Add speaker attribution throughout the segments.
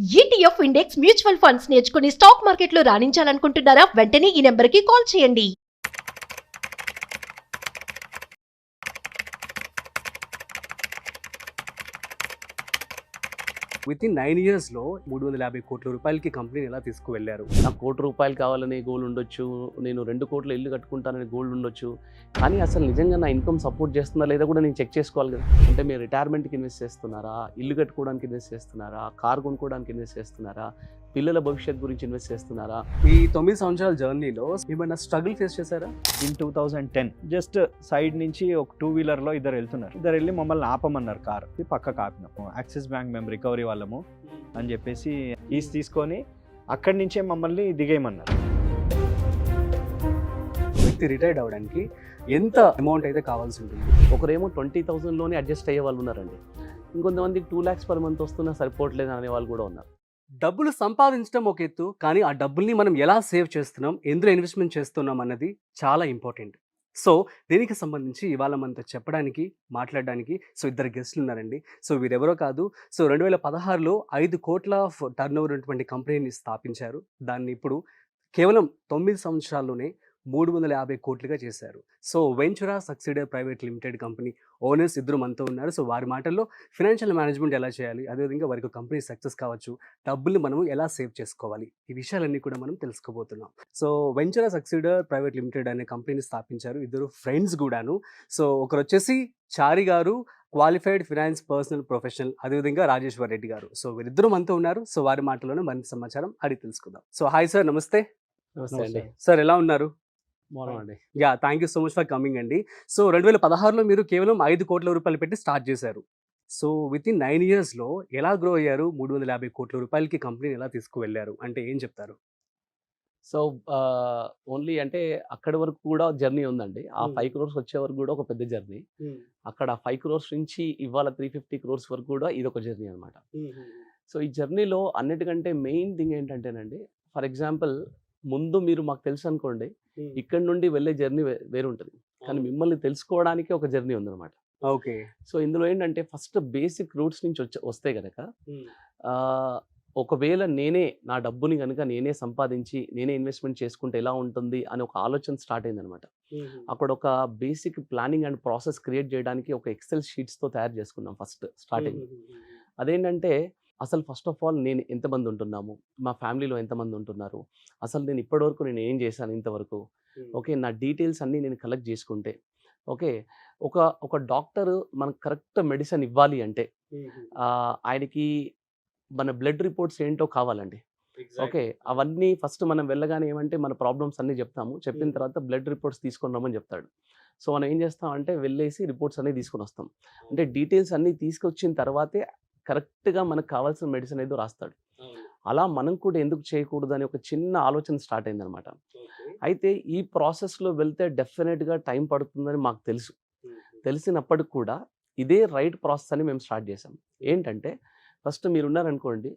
Speaker 1: ETF index mutual funds నేర్చుకుని stock మార్కెట్లో రాణించాలనుకుంటున్నారా? వెంటనే ఈ నెంబర్కి కాల్ చేయండి.
Speaker 2: వితిన్ 9 ఇయర్స్‌లో 350 కోట్ల రూపాయలకి కంపెనీని ఎలా తీసుకువెళ్లారు?
Speaker 3: నాకు ₹1,00,00,000 కావాలనే గోల్ ఉండొచ్చు. నేను 2,00,00,000 ఇల్లు కట్టుకుంటాననే గోల్ ఉండొచ్చు. కానీ అసలు నిజంగా నా ఇన్‌కమ్ సపోర్ట్ చేస్తుందా లేదా కూడా నేను చెక్ చేసుకోవాలి కదా! అంటే మీరు రిటైర్మెంట్‌కి ఇన్వెస్ట్ చేస్తున్నారా? ఇల్లు కట్టుకోవడానికి ఇన్వెస్ట్ చేస్తున్నారా? కార్ కొనుక్కోవడానికి ఇన్వెస్ట్ చేస్తున్నారా? పిల్లల భవిష్యత్తు గురించి ఇన్వెస్ట్ చేస్తున్నారా?
Speaker 2: ఈ 9 సంవత్సరాల జర్నీలో ఏమైనా స్ట్రగుల్ ఫేస్ చేశారా?
Speaker 4: ఇన్ 2010 జస్ట్ సైడ్ నుంచి ఒక 2 వీలర్లో ఇద్దరు వెళ్తున్నారు. ఇద్దరు వెళ్ళి మమ్మల్ని ఆపమన్నారు. కార్ పక్కకు ఆపినాము. యాక్సిస్ బ్యాంక్ మేము రికవరీ వాళ్ళము అని చెప్పేసి ఈస్ తీసుకొని అక్కడి నుంచే మమ్మల్ని దిగేయమన్నారు.
Speaker 2: వ్యక్తి రిటైర్డ్ అవ్వడానికి ఎంత అమౌంట్ అయితే కావాల్సి ఉంటుంది?
Speaker 3: ఒకరేమో 20,000లోనే అడ్జస్ట్ అయ్యే వాళ్ళు ఉన్నారండి. ఇంకొంతమందికి 2 lakhs పర్ మంత్ వస్తున్నా సరిపోవట్లేదు అనే వాళ్ళు కూడా ఉన్నారు.
Speaker 2: డబ్బులు సంపాదించడం ఒక ఎత్తు, కానీ ఆ డబ్బుల్ని మనం ఎలా సేవ్ చేస్తున్నాం, ఎందులో ఇన్వెస్ట్మెంట్ చేస్తున్నాం అన్నది చాలా ఇంపార్టెంట్. సో దీనికి సంబంధించి ఇవాళ మనతో చెప్పడానికి, మాట్లాడడానికి ఇద్దరు గెస్టులు ఉన్నారండి. వీరెవరో కాదు. 2016లో 5 కోట్ల టర్నోవర్ ఉన్నటువంటి కంపెనీని స్థాపించారు. దాన్ని ఇప్పుడు కేవలం 9 సంవత్సరాల్లోనే 350 కోట్లుగా చేశారు. Ventura succeeder private limited company owners ఇద్దరు మనతో ఉన్నారు. వారి మాటల్లో ఫైనాన్షియల్ మేనేజ్మెంట్ ఎలా చేయాలి, అదేవిధంగా వారికి కంపెనీ సక్సెస్ కావచ్చు, డబ్బుల్ని మనం ఎలా సేవ్ చేసుకోవాలి, ఈ విషయాలన్నీ కూడా మనం తెలుసుకోబోతున్నాం. వెంచురా సక్సీడర్ ప్రైవేట్ లిమిటెడ్ అనే కంపెనీని స్థాపించారు ఇద్దరు ఫ్రెండ్స్ కూడాను. ఒకరు వచ్చేసి చారి గారు, క్వాలిఫైడ్ ఫినాన్స్ పర్సనల్ ప్రొఫెషనల్, అదేవిధంగా రాజేశ్వర్ రెడ్డి గారు. వీరిద్దరూ మనతో ఉన్నారు. వారి మాటల్లోనే మరింత సమాచారం అడిగి తెలుసుకుందాం. హాయ్ సార్, నమస్తే.
Speaker 3: నమస్తే అండి.
Speaker 2: సార్, ఎలా ఉన్నారు?
Speaker 3: బాగున్నామండి.
Speaker 2: Thank you so much for coming అండి. 2016లో మీరు కేవలం 5 కోట్ల రూపాయలు పెట్టి స్టార్ట్ చేశారు. వితిన్ 9 ఇయర్స్‌లో ఎలా గ్రో అయ్యారు? 350 కోట్ల రూపాయలకి కంపెనీని ఎలా తీసుకువెళ్లారు అంటే ఏం చెప్తారు?
Speaker 3: ఓన్లీ అంటే అక్కడి వరకు కూడా జర్నీ ఉందండి. ఆ 5
Speaker 2: Hmm.
Speaker 3: crores వచ్చే వరకు కూడా ఒక పెద్ద జర్నీ. అక్కడ 5 crores నుంచి ఇవాళ 350 crores వరకు కూడా ఇదొక జర్నీ అనమాట. ఈ జర్నీలో అన్నిటికంటే మెయిన్ థింగ్ ఏంటంటేనండి, ఫర్ ఎగ్జాంపుల్ ముందు మీరు మాకు తెలుసు అనుకోండి, ఇక్కడ నుండి వెళ్ళే జర్నీ వేరుంటది. కానీ మిమ్మల్ని తెలుసుకోవడానికి ఒక జర్నీ ఉందన్నమాట.
Speaker 2: ఓకే.
Speaker 3: ఇందులో ఏంటంటే ఫస్ట్ బేసిక్ రూట్స్ నుంచి వస్తే గనక ఒకవేళ నేనే నా డబ్బుని కనుక నేనే సంపాదించి నేనే ఇన్వెస్ట్మెంట్ చేసుకుంటే ఎలా ఉంటుంది అని ఒక ఆలోచన స్టార్ట్ అయిందనమాట. అక్కడ ఒక basic planning and process create చేయడానికి ఒక ఎక్సెల్ షీట్స్తో తయారు చేసుకున్నాం ఫస్ట్ స్టార్టింగ్. అదేంటంటే అసలు ఫస్ట్ ఆఫ్ ఆల్ నేను ఎంతమంది ఉంటున్నాము, మా ఫ్యామిలీలో ఎంతమంది ఉంటున్నారు, అసలు నేను ఇప్పటివరకు నేను ఏం చేశాను ఇంతవరకు, ఓకే, నా డీటెయిల్స్ అన్నీ నేను కలెక్ట్ చేసుకుంటే, ఓకే, ఒక డాక్టర్ మనకు కరెక్ట్ మెడిసిన్ ఇవ్వాలి అంటే ఆయనకి మన బ్లడ్ రిపోర్ట్స్ ఏంటో కావాలండి. ఓకే, అవన్నీ ఫస్ట్ మనం వెళ్ళగానే ఏమంటే మన ప్రాబ్లమ్స్ అన్నీ చెప్తాము. చెప్పిన తర్వాత బ్లడ్ రిపోర్ట్స్ తీసుకొని రమ్మని చెప్తాడు. మనం ఏం చేస్తామంటే వెళ్ళేసి రిపోర్ట్స్ అన్నీ తీసుకొని వస్తాం. అంటే డీటెయిల్స్ అన్నీ తీసుకొచ్చిన తర్వాతే కరెక్ట్గా మనకు కావాల్సిన మెడిసిన్ ఏదో రాస్తాడు. అలా మనం కూడా ఎందుకు చేయకూడదు అని ఒక చిన్న ఆలోచన స్టార్ట్ అయిందనమాట. అయితే ఈ ప్రాసెస్లో వెళ్తే డెఫినెట్గా టైం పడుతుందని మాకు తెలుసు. తెలిసినప్పటికి కూడా ఇదే రైట్ ప్రాసెస్ అని మేము స్టార్ట్ చేసాం. ఏంటంటే ఫస్ట్ మీరున్నారనుకోండి,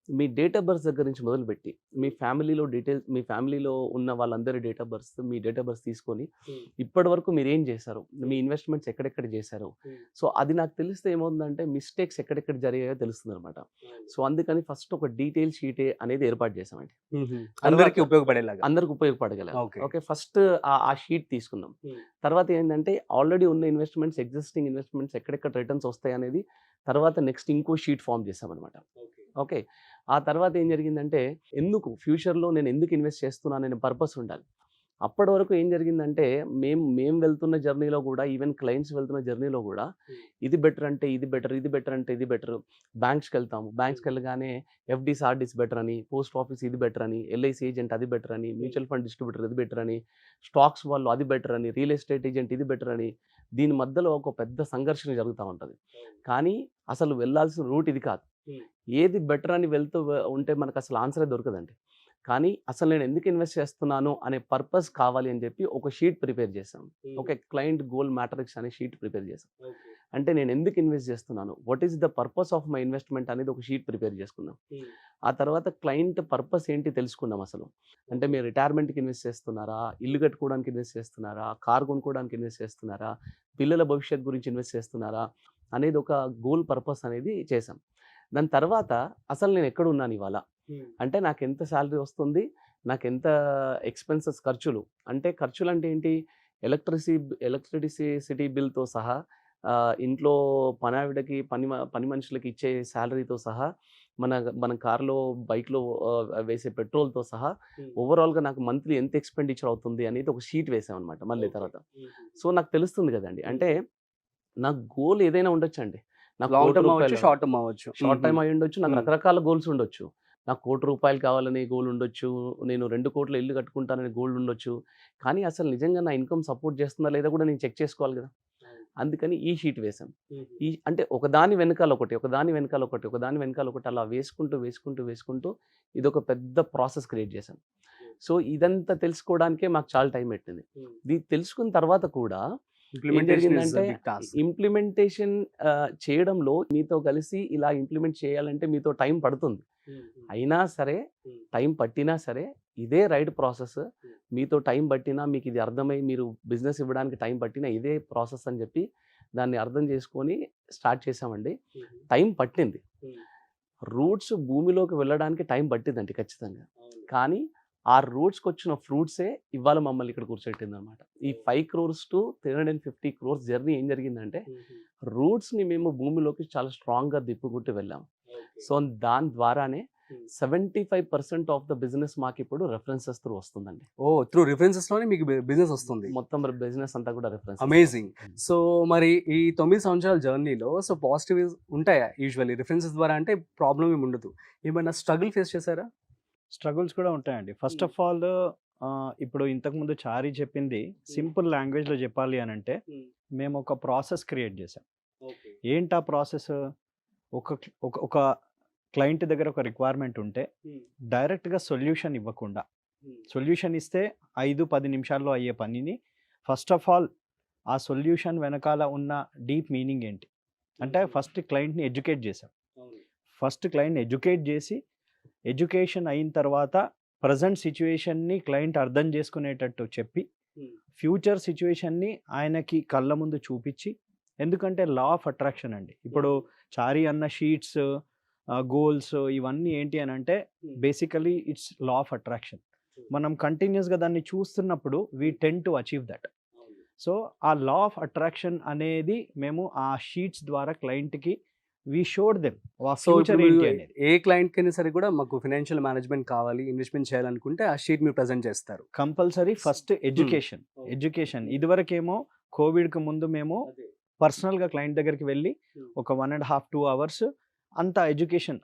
Speaker 3: మీ డేట్ ఆఫ్ బర్త్ దగ్గర నుంచి మొదలుపెట్టి మీ ఫ్యామిలీలో డీటెయిల్స్, మీ ఫ్యామిలీలో ఉన్న వాళ్ళందరి date of birth, me date of birth తీసుకొని ఇప్పటి వరకు మీరు ఏం చేశారు, మీ ఇన్వెస్ట్మెంట్స్ ఎక్కడెక్కడ చేశారు, అది నాకు తెలిస్తే ఏమవుతుందంటే మిస్టేక్స్ ఎక్కడెక్కడ జరిగాయో తెలుస్తుంది అనమాట. అందుకని ఫస్ట్ ఒక డీటెయిల్ షీట్ అనేది ఏర్పాటు చేసామండి.
Speaker 2: అందరికీ ఉపయోగపడేలాగా.
Speaker 3: అందరికి ఉపయోగపడగల.
Speaker 2: ఓకే.
Speaker 3: ఓకే, ఫస్ట్ ఆ షీట్ తీసుకున్నాం. తర్వాత ఏంటంటే ఆల్రెడీ ఉన్న ఇన్వెస్ట్మెంట్స్, ఎగ్జిస్టింగ్ ఇన్వెస్ట్మెంట్స్ ఎక్కడెక్కడ రిటర్న్స్ వస్తాయి అనేది తర్వాత నెక్స్ట్ ఇంకో షీట్ ఫామ్ చేసామన్నమాట. ఓకే, ఆ తర్వాత ఏం జరిగిందంటే ఎందుకు ఫ్యూచర్లో నేను ఎందుకు ఇన్వెస్ట్ చేస్తున్నాను అనే పర్పస్ ఉండాలి. అప్పటి వరకు ఏం జరిగిందంటే మేము వెళ్తున్న జర్నీలో కూడా, ఈవెన్ క్లయింట్స్ వెళ్తున్న జర్నీలో కూడా ఇది బెటర్ అంటే ఇది బెటర్, ఇది బెటర్ అంటే ఇది బెటర్, బ్యాంక్స్కి వెళ్తాము, బ్యాంక్స్కి వెళ్ళగానే ఎఫ్డీస్ ఆర్డీస్ బెటర్ అని, పోస్ట్ ఆఫీస్ ఇది బెటర్ అని, ఎల్ఐసి ఏజెంట్ అది బెటర్ అని, మ్యూచువల్ ఫండ్ డిస్ట్రిబ్యూటర్ ఇది బెటర్ అని, స్టాక్స్ వాళ్ళు అది బెటర్ అని, రియల్ ఎస్టేట్ ఏజెంట్ ఇది బెటర్ అని, దీని మధ్యలో ఒక పెద్ద సంఘర్షణ జరుగుతూ ఉంటుంది. కానీ అసలు వెళ్ళాల్సిన రూట్ ఇది కాదు. ఏది బెటర్ అని వెళ్తూ ఉంటే మనకు అసలు ఆన్సరే దొరకదండి. కానీ అసలు నేను ఎందుకు ఇన్వెస్ట్ చేస్తున్నాను అనే పర్పస్ కావాలి అని చెప్పి ఒక షీట్ ప్రిపేర్ చేసాం. ఓకే, క్లయింట్ గోల్ మ్యాట్రిక్స్ అనే షీట్ ప్రిపేర్ చేసాం. అంటే నేను ఎందుకు ఇన్వెస్ట్ చేస్తున్నాను, what is the purpose of my investment అనేది ఒక షీట్ ప్రిపేర్ చేసుకున్నాం. ఆ తర్వాత క్లయింట్ పర్పస్ ఏంటి తెలుసుకున్నాం అసలు. అంటే మీరు రిటైర్మెంట్కి ఇన్వెస్ట్ చేస్తున్నారా, ఇల్లు కట్టుకోవడానికి ఇన్వెస్ట్ చేస్తున్నారా, కార్ కొనుక్కోవడానికి ఇన్వెస్ట్ చేస్తున్నారా, పిల్లల భవిష్యత్తు గురించి ఇన్వెస్ట్ చేస్తున్నారా అనేది ఒక గోల్ పర్పస్ అనేది చేసాం. దాని తర్వాత అసలు నేను ఎక్కడ ఉన్నాను ఇవాళ, అంటే నాకు ఎంత శాలరీ వస్తుంది, నాకు ఎంత ఎక్స్పెన్సెస్ ఖర్చులు, అంటే ఖర్చులు అంటే ఏంటి, ఎలక్ట్రిసిటీ బిల్తో సహా, ఇంట్లో పనావిడకి పని మనుషులకి ఇచ్చే శాలరీతో సహా, మన మన కార్లో బైక్లో వేసే పెట్రోల్తో సహా ఓవరాల్గా నాకు మంత్లీ ఎంత ఎక్స్పెండిచర్ అవుతుంది అనేది ఒక షీట్ వేసామన్నమాట మళ్ళీ తర్వాత. సో నాకు తెలుస్తుంది కదండి, అంటే నా గోల్ ఏదైనా ఉండొచ్చు అండి, నాకు
Speaker 2: లాంగ్ టర్మ్
Speaker 3: రూపాయలు
Speaker 2: అవ్వచ్చు, షార్ట్ టర్మ్ అవ్వచ్చు.
Speaker 3: షార్ట్ టైం అయి ఉండొచ్చు, నాకు
Speaker 2: మ్మ్.
Speaker 3: రకరకాల గోల్స్ ఉండొచ్చు. నాకు ₹1,00,00,000 కావాలనే గోల్ ఉండొచ్చు, నేను 2 కోట్ల ఇల్లు కట్టుకుంటాననే గోల్ ఉండొచ్చు. కానీ అసలు నిజంగా నా ఇన్కమ్ సపోర్ట్ చేస్తుందా లేదా కూడా నేను చెక్ చేసుకోవాలి కదా. అందుకని ఈ షీట్ వేసాం. అంటే ఒకదాని వెనకాల ఒకటి, ఒకదాని వెనకాల ఒకటి, ఒకదాని వెనకాల ఒకటి అలా వేసుకుంటూ ఇదొక పెద్ద ప్రాసెస్ క్రియేట్ చేశాం. సో ఇదంతా తెలుసుకోవడానికే మాకు చాలా టైం పెట్టింది. ఇది తెలుసుకున్న తర్వాత కూడా ఏం
Speaker 2: Implementation is a
Speaker 3: జరిగిందంటే,
Speaker 2: big task.
Speaker 3: ఇంప్లిమెంటేషన్ చేయడంలో మీతో కలిసి ఇలా ఇంప్లిమెంట్ చేయాలంటే మీతో టైం పడుతుంది. అయినా సరే, టైం పట్టినా సరే ఇదే రైట్ ప్రాసెస్. మీతో టైం పట్టినా, మీకు ఇది అర్థమై మీరు బిజినెస్ ఇవ్వడానికి టైం పట్టినా ఇదే ప్రాసెస్ అని చెప్పి దాన్ని అర్థం చేసుకొని స్టార్ట్ చేసామండి. టైం పట్టింది, రూట్స్ భూమిలోకి వెళ్ళడానికి టైం పట్టిందండి ఖచ్చితంగా. కానీ ఆ రూట్స్కి వచ్చిన ఫ్రూట్సే ఇవాళ మమ్మల్ని ఇక్కడ కూర్చోబెట్టింది అనమాట. ఈ 5 crores to 350 crores జర్నీ ఏం జరిగిందంటే, రూట్స్ని మేము భూమిలోకి చాలా స్ట్రాంగ్గా దిప్పుకుంటూ వెళ్ళాము. సో దాని ద్వారానే 75% ఆఫ్ ద బిజినెస్ మాకు ఇప్పుడు రెఫరెన్సెస్ త్రూ వస్తుందండి.
Speaker 2: ఓ, త్రూ రిఫరెన్సెస్ లోనే మీకు బిజినెస్ వస్తుంది.
Speaker 3: మొత్తం బిజినెస్ అంతా కూడా రెఫరెన్స్.
Speaker 2: అమేజింగ్. సో మరి ఈ 9 సంవత్సరాల జర్నీలో సో పాజిటివ్ ఉంటాయా? యూజువల్లీ రిఫరెన్సెస్ ద్వారా అంటే ప్రాబ్లం ఏమి ఉండదు. ఏమైనా స్ట్రగుల్ ఫేస్ చేశారా?
Speaker 4: స్ట్రగుల్స్ కూడా ఉంటాయండి. ఫస్ట్ ఆఫ్ ఆల్ ఇప్పుడు ఇంతకుముందు చారీ చెప్పింది సింపుల్ లాంగ్వేజ్లో చెప్పాలి అని అంటే, మేము ఒక ప్రాసెస్ క్రియేట్ చేసాం. ఏంటా ప్రాసెస్? ఒక క్లయింట్ దగ్గర ఒక రిక్వైర్మెంట్ ఉంటే డైరెక్ట్గా సొల్యూషన్ ఇవ్వకుండా, సొల్యూషన్ ఇస్తే 5-10 నిమిషాల్లో అయ్యే పనిని ఫస్ట్ ఆఫ్ ఆల్ ఆ సొల్యూషన్ వెనకాల ఉన్న డీప్ మీనింగ్ ఏంటి అంటే ఫస్ట్ క్లయింట్ని ఎడ్యుకేట్ చేసాం. ఫస్ట్ క్లయింట్ని ఎడ్యుకేట్ చేసి, ఎడ్యుకేషన్ అయిన తర్వాత ప్రజెంట్ సిచ్యువేషన్ని క్లయింట్ అర్థం చేసుకునేటట్టు చెప్పి, ఫ్యూచర్ సిచ్యువేషన్ని ఆయనకి కళ్ళ ముందు చూపించి, ఎందుకంటే లా ఆఫ్ అట్రాక్షన్ అండి. ఇప్పుడు చారీ అన్న షీట్స్, గోల్స్ ఇవన్నీ ఏంటి అని అంటే basically it's law of attraction. మనం కంటిన్యూస్గా దాన్ని చూస్తున్నప్పుడు we tend to achieve that. So ఆ లా ఆఫ్ అట్రాక్షన్ అనేది మేము ఆ షీట్స్ ద్వారా క్లయింట్కి we showed them
Speaker 2: so
Speaker 4: future ఏంటి అనేది.
Speaker 2: ఏ క్లయింట్ కైనా సరే కూడా మాకు ఫైనాన్షియల్ మేనేజ్మెంట్ కావాలి, ఇన్వెస్ట్మెంట్ చేయాలనుకుంటే ఆ షీట్ మీరు ప్రెజెంట్ చేస్తారు.
Speaker 4: Compulsory first education. ఇదివరకేమో కోవిడ్కి ముందు మేము పర్సనల్గా క్లయింట్ దగ్గరికి వెళ్ళి ఒక 1.5-2 hours అంత ఎడ్యుకేషన్,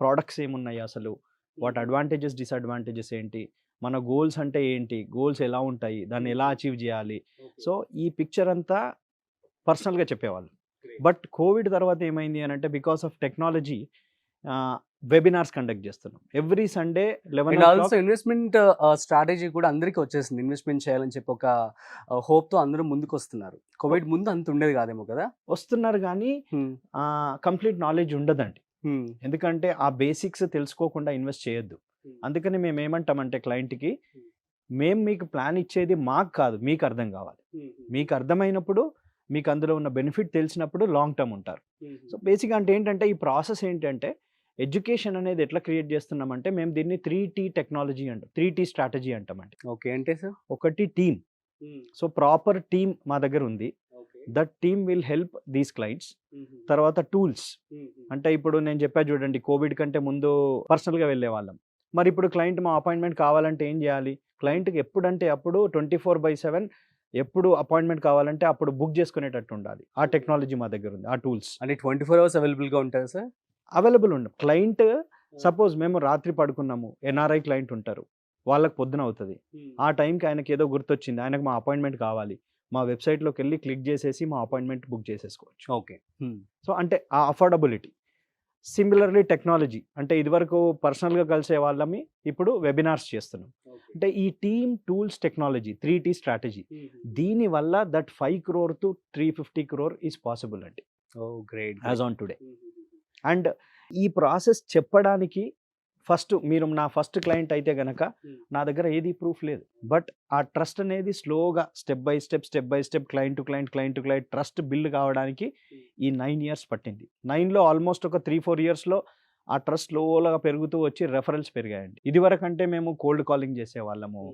Speaker 4: ప్రోడక్ట్స్ ఏమున్నాయి అసలు, వాట్ అడ్వాంటేజెస్ డిసడ్వాంటేజెస్ ఏంటి, మన గోల్స్ అంటే ఏంటి, గోల్స్ ఎలా ఉంటాయి, దాన్ని ఎలా అచీవ్ చేయాలి. సో ఈ పిక్చర్ అంతా పర్సనల్గా చెప్పేవాళ్ళు. బట్ కోవిడ్ తర్వాత ఏమైంది అని అంటే, because of technology webinars conduct చేస్తున్నాం every Sunday 11
Speaker 2: also investment strategy కూడా అందరికీ వచ్చేసింది. ఇన్వెస్ట్మెంట్ చేయాలని చెప్పి ఒక హోప్ తో అందరూ ముందుకు వస్తున్నారు. కోవిడ్ ముందు అంత ఉండేది కాదేమో కదా.
Speaker 4: వస్తున్నారు కానీ కంప్లీట్ నాలెడ్జ్ ఉండదండి. ఎందుకంటే ఆ బేసిక్స్ తెలుసుకోకుండా ఇన్వెస్ట్ చేయొద్దు. అందుకని మేము ఏమంటామంటే క్లయింట్కి, మేము మీకు ప్లాన్ ఇచ్చేది మాకు కాదు, మీకు అర్థం కావాలి. మీకు అర్థమైనప్పుడు, మీకు అందులో ఉన్న బెనిఫిట్ తెలిసినప్పుడు లాంగ్ టర్మ్ ఉంటారు. సో బేసిక్గా అంటే ఏంటంటే, ఈ ప్రాసెస్ ఏంటంటే, ఎడ్యుకేషన్ అనేది ఎట్లా క్రియేట్ చేస్తున్నామంటే, మేము దీన్ని 3T టెక్నాలజీ అంటాం, 3T స్ట్రాటజీ అంటామండి.
Speaker 2: ఓకే అంటే సార్,
Speaker 4: ఒకటి టీమ్. సో ప్రాపర్ టీమ్ మా దగ్గర ఉంది. That team will help these clients. తర్వాత టూల్స్, అంటే ఇప్పుడు నేను చెప్పా చూడండి, కోవిడ్ కంటే ముందు పర్సనల్గా వెళ్ళే వాళ్ళం. మరి ఇప్పుడు క్లయింట్ మా అపాయింట్మెంట్ కావాలంటే ఏం చేయాలి? క్లయింట్కి ఎప్పుడంటే అప్పుడు 24/7 ఎప్పుడు అపాయింట్మెంట్ కావాలంటే అప్పుడు బుక్ చేసుకునేటట్టు ఉండాలి. ఆ టెక్నాలజీ మా దగ్గర ఉంది, ఆ టూల్స్.
Speaker 2: అంటే 24 hours అవైలబుల్గా ఉంటారు సార్?
Speaker 4: అవైలబుల్ ఉండవు. క్లయింట్ సపోజ్ మేము రాత్రి పడుకున్నాము, ఎన్ఆర్ఐ క్లయింట్ ఉంటారు, వాళ్ళకి పొద్దున అవుతుంది. ఆ టైంకి ఆయనకి ఏదో గుర్తొచ్చింది, ఆయనకు మా అపాయింట్మెంట్ కావాలి, మా వెబ్సైట్లోకి వెళ్ళి క్లిక్ చేసేసి మా అపాయింట్మెంట్ బుక్ చేసేసుకోవచ్చు.
Speaker 2: ఓకే.
Speaker 4: సో అంటే ఆ అఫోర్డబిలిటీ. సిమిలర్లీ టెక్నాలజీ అంటే ఇదివరకు పర్సనల్గా కలిసే వాళ్ళమి, ఇప్పుడు వెబినార్స్ చేస్తున్నాం. అంటే ఈ team tools technology 3T strategy, దీనివల్ల that 5 crore to 350 crore is possible అండి.
Speaker 2: Oh great.
Speaker 4: As on today. And ఈ ప్రాసెస్ చెప్పడానికి ఫస్ట్ మీరు నా ఫస్ట్ క్లయింట్ అయితే గనక నా దగ్గర ఏది ప్రూఫ్ లేదు. బట్ ఆ ట్రస్ట్ అనేది స్లోగా step by step client to client trust build కావడానికి ఈ 9 years పట్టింది. 9లో ఆల్మోస్ట్ ఒక 3-4 yearsలో ఆ ట్రస్ట్ స్లోగా పెరుగుతూ వచ్చి రెఫరల్స్ పెరిగాయండి. ఇదివరకంటే మేము కోల్డ్ కాలింగ్ చేసేవాళ్ళము,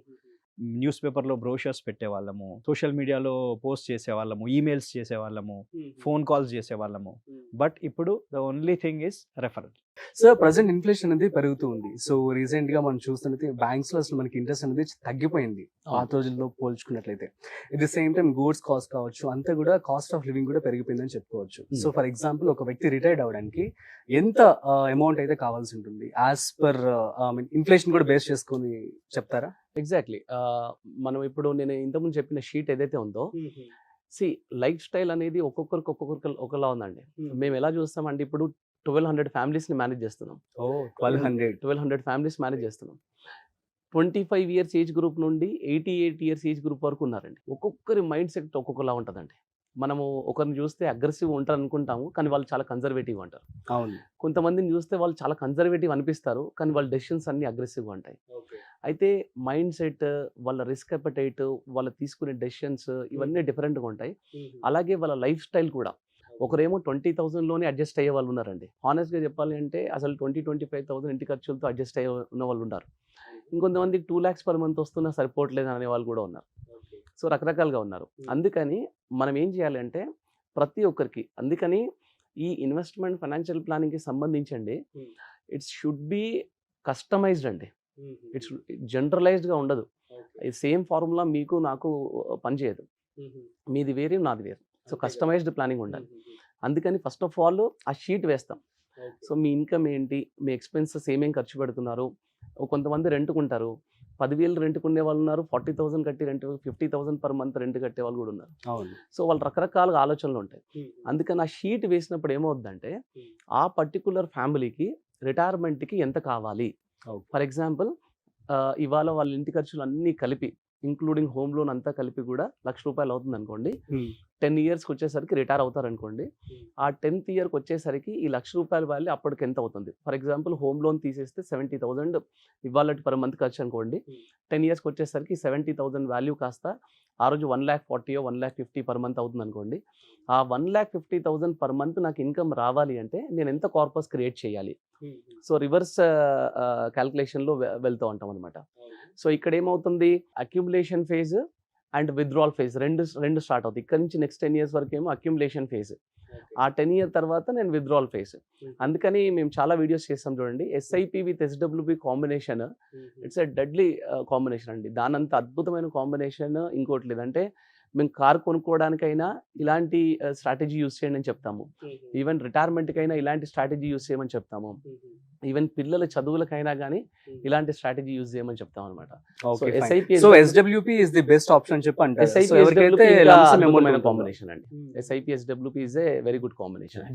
Speaker 4: న్యూస్ పేపర్లో బ్రోషర్స్ పెట్టేవాళ్ళము, సోషల్ మీడియాలో పోస్ట్ చేసేవాళ్ళము, ఈమెయిల్స్ చేసేవాళ్ళము, ఫోన్ కాల్స్ చేసేవాళ్ళము. బట్ ఇప్పుడు the only thing is referral.
Speaker 2: So present inflation అనేది పెరుగుతూ ఉంది. సో రీసెంట్ గా మనం చూస్తున్నది బ్యాంక్స్ లో అసలు మనకి ఇంట్రెస్ట్ అనేది తగ్గిపోయింది పాత రోజుల్లో పోల్చుకున్నట్లయితే. At the same time goods cost కావచ్చు, అంతా కూడా కాస్ట్ ఆఫ్ లివింగ్ కూడా పెరిగిపోయిందని చెప్పుకోవచ్చు. సో ఫర్ ఎగ్జాంపుల్ ఒక వ్యక్తి రిటైర్డ్ అవడానికి ఎంత అమౌంట్ అయితే కావాల్సి ఉంటుంది యాజ్ పర్ ఇన్ఫ్లేషన్ కూడా బేస్ చేసుకొని చెప్తారా?
Speaker 3: ఎగ్జాక్ట్లీ. మనం ఇప్పుడు నేను ఇంతకుముందు చెప్పిన షీట్ ఏదైతే ఉందో, లైఫ్ స్టైల్ అనేది ఒక్కొక్కరికి ఒకలా ఉందండి. మేము ఎలా చూస్తామంటే ఇప్పుడు 1200 ఫ్యామిలీస్ని మేనేజ్ చేస్తున్నాం. 1200 ఫ్యామిలీస్ మేనేజ్ చేస్తున్నాం. 25 years ఏజ్ గ్రూప్ నుండి 88 years ఏజ్ గ్రూప్ వరకు ఉన్నారండి. ఒక్కొక్కరి మైండ్ సెట్ ఒక్కొక్కలా ఉంటుందండి. మనము ఒకరిని చూస్తే అగ్రెసివ్ ఉంటారు అనుకుంటాము, కానీ వాళ్ళు చాలా కన్జర్వేటివ్ అంటారు.
Speaker 2: అవును.
Speaker 3: కొంతమందిని చూస్తే వాళ్ళు చాలా కన్జర్వేటివ్ అనిపిస్తారు, కానీ వాళ్ళ డెసిషన్స్ అన్ని అగ్రెసివ్గా ఉంటాయి. అయితే మైండ్ సెట్, వాళ్ళ రిస్క్ అపెటైట్, వాళ్ళు తీసుకునే డెసిషన్స్ ఇవన్నీ డిఫరెంట్గా ఉంటాయి. అలాగే వాళ్ళ లైఫ్ స్టైల్ కూడా. ఒకరేమో 20,000లోనే అడ్జస్ట్ అయ్యే వాళ్ళు ఉన్నారండి. హానెస్ట్గా చెప్పాలి అంటే అసలు 20-25,000 ఇంటి ఖర్చులతో అడ్జస్ట్ అయ్యే ఉన్న వాళ్ళు ఉన్నారు. ఇంకొంతమందికి 2 lakhs per month వస్తున్నా సరిపోవట్లేదు అనే వాళ్ళు కూడా ఉన్నారు. సో రకరకాలుగా ఉన్నారు. అందుకని మనం ఏం చేయాలి అంటే ప్రతి ఒక్కరికి, అందుకని ఈ ఇన్వెస్ట్మెంట్ ఫైనాన్షియల్ ప్లానింగ్కి సంబంధించండి, ఇట్స్ షుడ్ బి కస్టమైజ్డ్ అండి. ఇట్స్ జనరలైజ్డ్గా ఉండదు. ఈ సేమ్ ఫార్ములా మీకు నాకు పనిచేయదు. మీది వేరే, నాది వేరు. సో కస్టమైజ్డ్ ప్లానింగ్ ఉండాలి. అందుకని ఫస్ట్ ఆఫ్ ఆల్ ఆ షీట్ వేస్తాం. సో మీ ఇన్కమ్ ఏంటి, మీ ఎక్స్పెన్సెస్ ఏమేమి ఖర్చు పెడుతున్నారు. కొంతమంది రెంట్కుంటారు, 10,000 రెంట్కునే వాళ్ళు ఉన్నారు, 40,000 కట్టి రెంట్, 50,000 per month రెంట్ కట్టే వాళ్ళు కూడా ఉన్నారు. సో వాళ్ళు రకరకాలుగా ఆలోచనలు ఉంటాయి. అందుకని ఆ షీట్ వేసినప్పుడు ఏమవుద్దంటే ఆ పర్టికులర్ ఫ్యామిలీకి రిటైర్మెంట్కి ఎంత కావాలి. ఫర్ ఎగ్జాంపుల్ ఇవాళ వాళ్ళ ఇంటి ఖర్చులు అన్నీ కలిపి ఇంక్లూడింగ్ హోమ్ లోన్ అంతా కలిపి కూడా ₹1,00,000 అవుతుంది అనుకోండి. 10 yearsకి వచ్చేసరికి రిటైర్ అవుతారు అనుకోండి. ఆ 10th yearకి వచ్చేసరికి ఈ ₹1,00,000 వాల్యూ అప్పటికి ఎంత అవుతుంది. ఫర్ ఎగ్జాంపుల్ హోమ్ లోన్ తీసేస్తే 70,000 ఇవాళ per month ఖర్చు అనుకోండి. 10 yearsకి వచ్చేసరికి 70,000 వాల్యూ కాస్త ఆ రోజు 1,40,000 1,50,000 per month అవుతుంది అనుకోండి. ఆ 1,50,000 per month నాకు ఇన్కమ్ రావాలి అంటే నేను ఎంత కార్పస్ క్రియేట్ చేయాలి. సో రివర్స్ క్యాల్కులేషన్లో వెళ్తూ ఉంటాం అనమాట. సో ఇక్కడ ఏమవుతుంది, accumulation phase and withdrawal phase రెండు స్టార్ట్ అవుతాయి. ఇక్కడ నుంచి నెక్స్ట్ 10 years వరకు ఏమో అక్యుములేషన్ ఫేజ్, ఆ 10 year తర్వాత నేను విత్డ్రాల్ ఫేజ్. అందుకని మేము చాలా వీడియోస్ చేస్తాం చూడండి. SIP with SWP combination, it's a deadly combination అండి. దానంత అద్భుతమైన కాంబినేషన్ ఇంకోటి లేదంటే మేము కార్ కొనుక్కోవడానికైనా ఇలాంటి స్ట్రాటజీ యూస్ చేయండి అని చెప్తాము. ఈవెన్ రిటైర్మెంట్కైనా ఇలాంటి స్ట్రాటజీ యూస్ చేయమని చెప్తాము. ఈవెన్ పిల్లల చదువులకైనా కానీ ఇలాంటి స్ట్రాటజీ యూజ్ చేయమని చెప్తాం అనమాట.
Speaker 2: So SWP is the best option చెప్పి అంటారు.
Speaker 3: కాంబినేషన్ అండి. SIP SWP is a very good combination.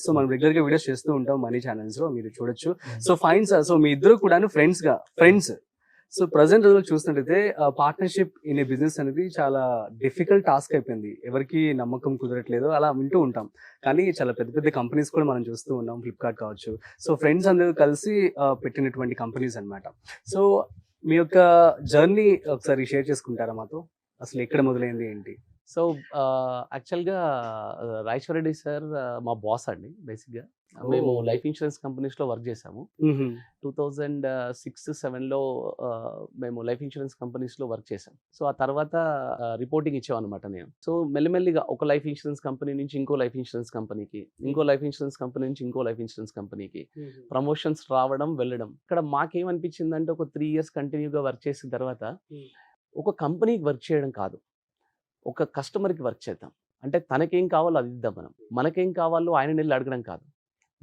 Speaker 2: So మనం రెగ్యులర్ గా వీడియోస్ చేస్తూ ఉంటాం మనీ ఛానల్స్ లో, మీరు చూడొచ్చు. సో ఫైన్ సార్, సో మీ ఇద్దరు కూడా ఫ్రెండ్స్. సో ప్రజెంట్ రోజులు చూసినట్లయితే పార్ట్నర్షిప్ ఇన్ ఏ బిజినెస్ అనేది చాలా డిఫికల్ట్ టాస్క్ అయిపోయింది. ఎవరికి నమ్మకం కుదరట్లేదు, అలా వింటూ ఉంటాం. కానీ చాలా పెద్ద పెద్ద కంపెనీస్ కూడా మనం చూస్తూ ఉన్నాం, ఫ్లిప్కార్ట్ కావచ్చు. సో ఫ్రెండ్స్ అందరూ కలిసి పెట్టినటువంటి కంపెనీస్ అన్నమాట. సో మీ యొక్క జర్నీ ఒకసారి షేర్ చేసుకుంటారా మాతో? అసలు ఎక్కడ మొదలైంది ఏంటి?
Speaker 3: సో యాక్చువల్గా రాజేశ్వర రెడ్డి సార్ మా బాస్ అండి. బేసిక్గా మేము లైఫ్ ఇన్సూరెన్స్ కంపెనీస్లో వర్క్ చేసాము. 2006-07లో మేము లైఫ్ ఇన్సూరెన్స్ కంపెనీస్లో వర్క్ చేసాం. సో ఆ తర్వాత రిపోర్టింగ్ ఇచ్చాం అనమాట నేను. సో మెల్లిమెల్లిగా ఒక లైఫ్ ఇన్సూరెన్స్ కంపెనీ నుంచి ఇంకో లైఫ్ ఇన్సూరెన్స్ కంపెనీకి, ఇంకో లైఫ్ ఇన్సూరెన్స్ కంపెనీ నుంచి ఇంకో లైఫ్ ఇన్సూరెన్స్ కంపెనీకి ప్రమోషన్స్ రావడం వెళ్ళడం. ఇక్కడ మాకేమనిపించిందంటే ఒక 3 years కంటిన్యూగా వర్క్ చేసిన తర్వాత ఒక కంపెనీకి వర్క్ చేయడం కాదు, ఒక కస్టమర్కి వర్క్ చేద్దాం. అంటే తనకేం కావాలో అది ఇద్దాం మనం, మనకేం కావాలో ఆయన వెళ్ళి అడగడం కాదు,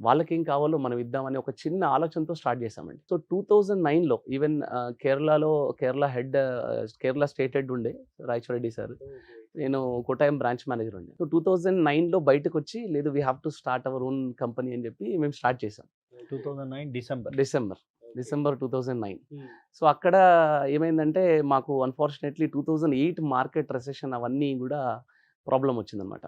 Speaker 3: వాళ్ళకేం కావాలో మనం ఇద్దామని ఒక చిన్న ఆలోచనతో స్టార్ట్ చేసామండి. సో 2009లో ఈవెన్ కేరళ స్టేట్ హెడ్ ఉండే రాజేశ్వర రెడ్డి సార్, నేను కోటాయం బ్రాంచ్ మేనేజర్ ఉండే. సో 2009లో బయటకు వచ్చి లేదు we have to start our own company అని చెప్పి మేము స్టార్ట్ చేసాం.
Speaker 4: 2009
Speaker 3: డిసెంబర్ 2009. సో అక్కడ ఏమైందంటే మాకు అన్ఫార్చునేట్లీ 2008 మార్కెట్ రెసెషన్ అవన్నీ కూడా ప్రాబ్లం వచ్చిందనమాట.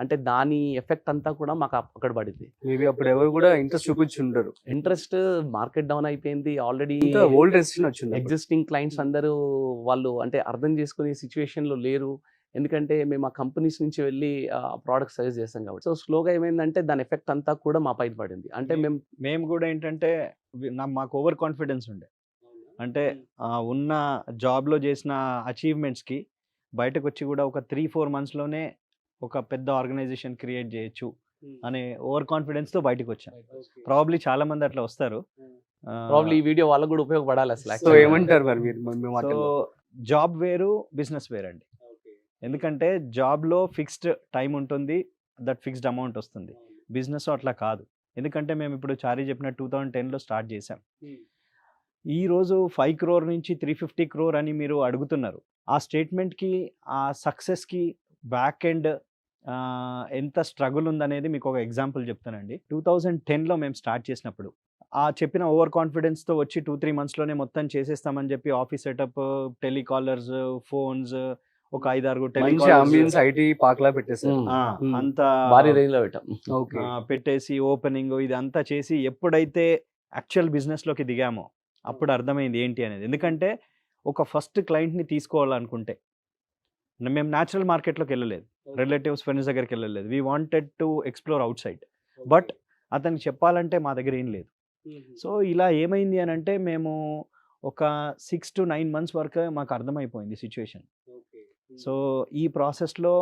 Speaker 3: అంటే దాని ఎఫెక్ట్ అంతా కూడా మాకు అక్కడ పడింది.
Speaker 2: మేబీ అప్పుడు ఎవరు కూడా ఇంట్రెస్ట్ చూపించుండరు,
Speaker 3: ఇంట్రెస్ట్ మార్కెట్ డౌన్ అయిపోయింది ఆల్రెడీ.
Speaker 2: ఓల్డ్ రెసిషన్ వచ్చింది.
Speaker 3: ఎగ్జిస్టింగ్ క్లయింట్స్ అందరూ వాళ్ళు అంటే అర్థం చేసుకునే సిచ్యువేషన్లో లేరు. ఎందుకంటే మేము ఆ కంపెనీస్ నుంచి వెళ్ళి ప్రోడక్ట్ సజెస్ట్ చేస్తాం కాబట్టి. సో స్లోగా ఏమైందంటే దాని ఎఫెక్ట్ అంతా కూడా మా పైన పడింది. అంటే
Speaker 4: మేము కూడా ఏంటంటే మాకు ఓవర్ కాన్ఫిడెన్స్ ఉండే. అంటే ఉన్న జాబ్లో చేసిన అచీవ్మెంట్స్కి బయటకు వచ్చి కూడా ఒక 3-4 మంత్స్లోనే ఒక పెద్ద ఆర్గనైజేషన్ క్రియేట్ చేయొచ్చు అనే ఓవర్ కాన్ఫిడెన్స్తో బయటకు వచ్చాం. ప్రాబ్లీ చాలా మంది అట్లా వస్తారు.
Speaker 3: ప్రాబ్లీ ఈ వీడియో వాళ్ళకు కూడా ఉపయోగపడాలి అసలు.
Speaker 2: సో ఏమంటారు మరి మీరు?
Speaker 4: సో జాబ్ వేరు, బిజినెస్ వేరండి. ఎందుకంటే జాబ్లో ఫిక్స్డ్ టైం ఉంటుంది, దట్ ఫిక్స్డ్ అమౌంట్ వస్తుంది. బిజినెస్ అట్లా కాదు. ఎందుకంటే మేము ఇప్పుడు చారీ చెప్పిన 2010లో స్టార్ట్ చేసాం. ఈరోజు 5 crore నుంచి 350 crore అని మీరు అడుగుతున్నారు. ఆ స్టేట్మెంట్కి, ఆ సక్సెస్కి బ్యాక్ ఎండ్ ఎంత స్ట్రగుల్ ఉందనేది మీకు ఒక ఎగ్జాంపుల్ చెప్తానండి. 2010లో మేము స్టార్ట్ చేసినప్పుడు ఆ చెప్పిన ఓవర్ కాన్ఫిడెన్స్తో వచ్చి 2-3 మంత్స్లోనే మొత్తం చేసేస్తామని చెప్పి ఆఫీస్ సెటప్, టెలికాలర్స్, ఫోన్స్, ఒక 5-6
Speaker 2: టెలికాలర్స్, ఐటీ పార్క్లా పెట్టేసారు.
Speaker 4: అంత
Speaker 3: భారీ రేంజ్ లో పెట్టాం.
Speaker 4: పెట్టేసి ఓపెనింగ్ ఇదంతా చేసి ఎప్పుడైతే యాక్చువల్ బిజినెస్లోకి దిగామో అప్పుడు అర్థమైంది ఏంటి అనేది. ఎందుకంటే ఒక ఫస్ట్ క్లయింట్ని తీసుకోవాలనుకుంటే మేము న్యాచురల్ మార్కెట్లోకి వెళ్ళలేదు, రిలేటివ్స్, ఫ్రెండ్స్ దగ్గరికి వెళ్ళలేదు. We wanted to explore out side. But అతనికి చెప్పాలంటే మా దగ్గర ఏం లేదు. సో ఇలా ఏమైంది అని అంటే మేము ఒక 6 to 9 months వరకు మాకు అర్థమైపోయింది సిచ్యువేషన్. సో ఈ ప్రాసెస్లో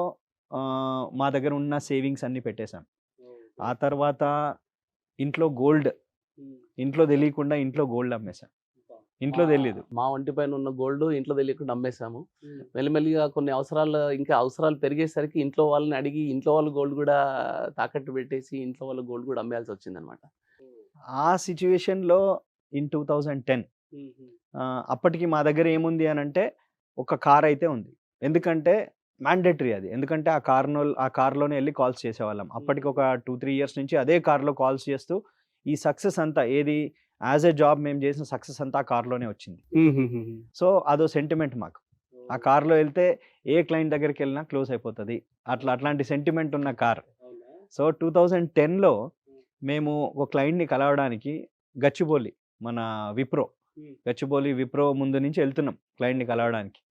Speaker 4: మా దగ్గర ఉన్న సేవింగ్స్ అన్నీ పెట్టేశాం. ఆ తర్వాత ఇంట్లో తెలియకుండా ఇంట్లో గోల్డ్ అమ్మేశాం. ఇంట్లో తెలియదు,
Speaker 3: మా ఒంటి పైన ఉన్న గోల్డ్ ఇంట్లో తెలియకుండా అమ్మేశాము. మెల్లిమెల్లిగా కొన్ని అవసరాలు పెరిగేసరికి ఇంట్లో వాళ్ళని అడిగి ఇంట్లో వాళ్ళు గోల్డ్ కూడా తాకట్టు పెట్టేసి ఇంట్లో వాళ్ళ గోల్డ్ కూడా అమ్మేయాల్సి వచ్చింది అనమాట.
Speaker 4: ఆ సిచ్యువేషన్లో ఇన్ 2010 అప్పటికి మా దగ్గర ఏముంది అని అంటే ఒక కార్ అయితే ఉంది. ఎందుకంటే మ్యాండేటరీ అది. ఎందుకంటే ఆ కార్లోనే వెళ్ళి కాల్స్ చేసేవాళ్ళం. అప్పటికి ఒక 2-3 years నుంచి అదే కార్లో కాల్స్ చేస్తూ ఈ సక్సెస్ అంతా ఏది యాజ్ ఏ జాబ్ మేము చేసిన సక్సెస్ అంతా ఆ కార్లోనే వచ్చింది. సో అదో సెంటిమెంట్ మాకు. ఆ కార్లో వెళ్తే ఏ క్లయింట్ దగ్గరికి వెళ్ళినా క్లోజ్ అయిపోతుంది, అట్లాంటి సెంటిమెంట్ ఉన్న కార్. సో 2010లో మేము ఒక క్లయింట్ని కలవడానికి మన గచ్చిబౌలి విప్రో ముందు నుంచి వెళ్తున్నాం క్లయింట్ని కలవడానికి.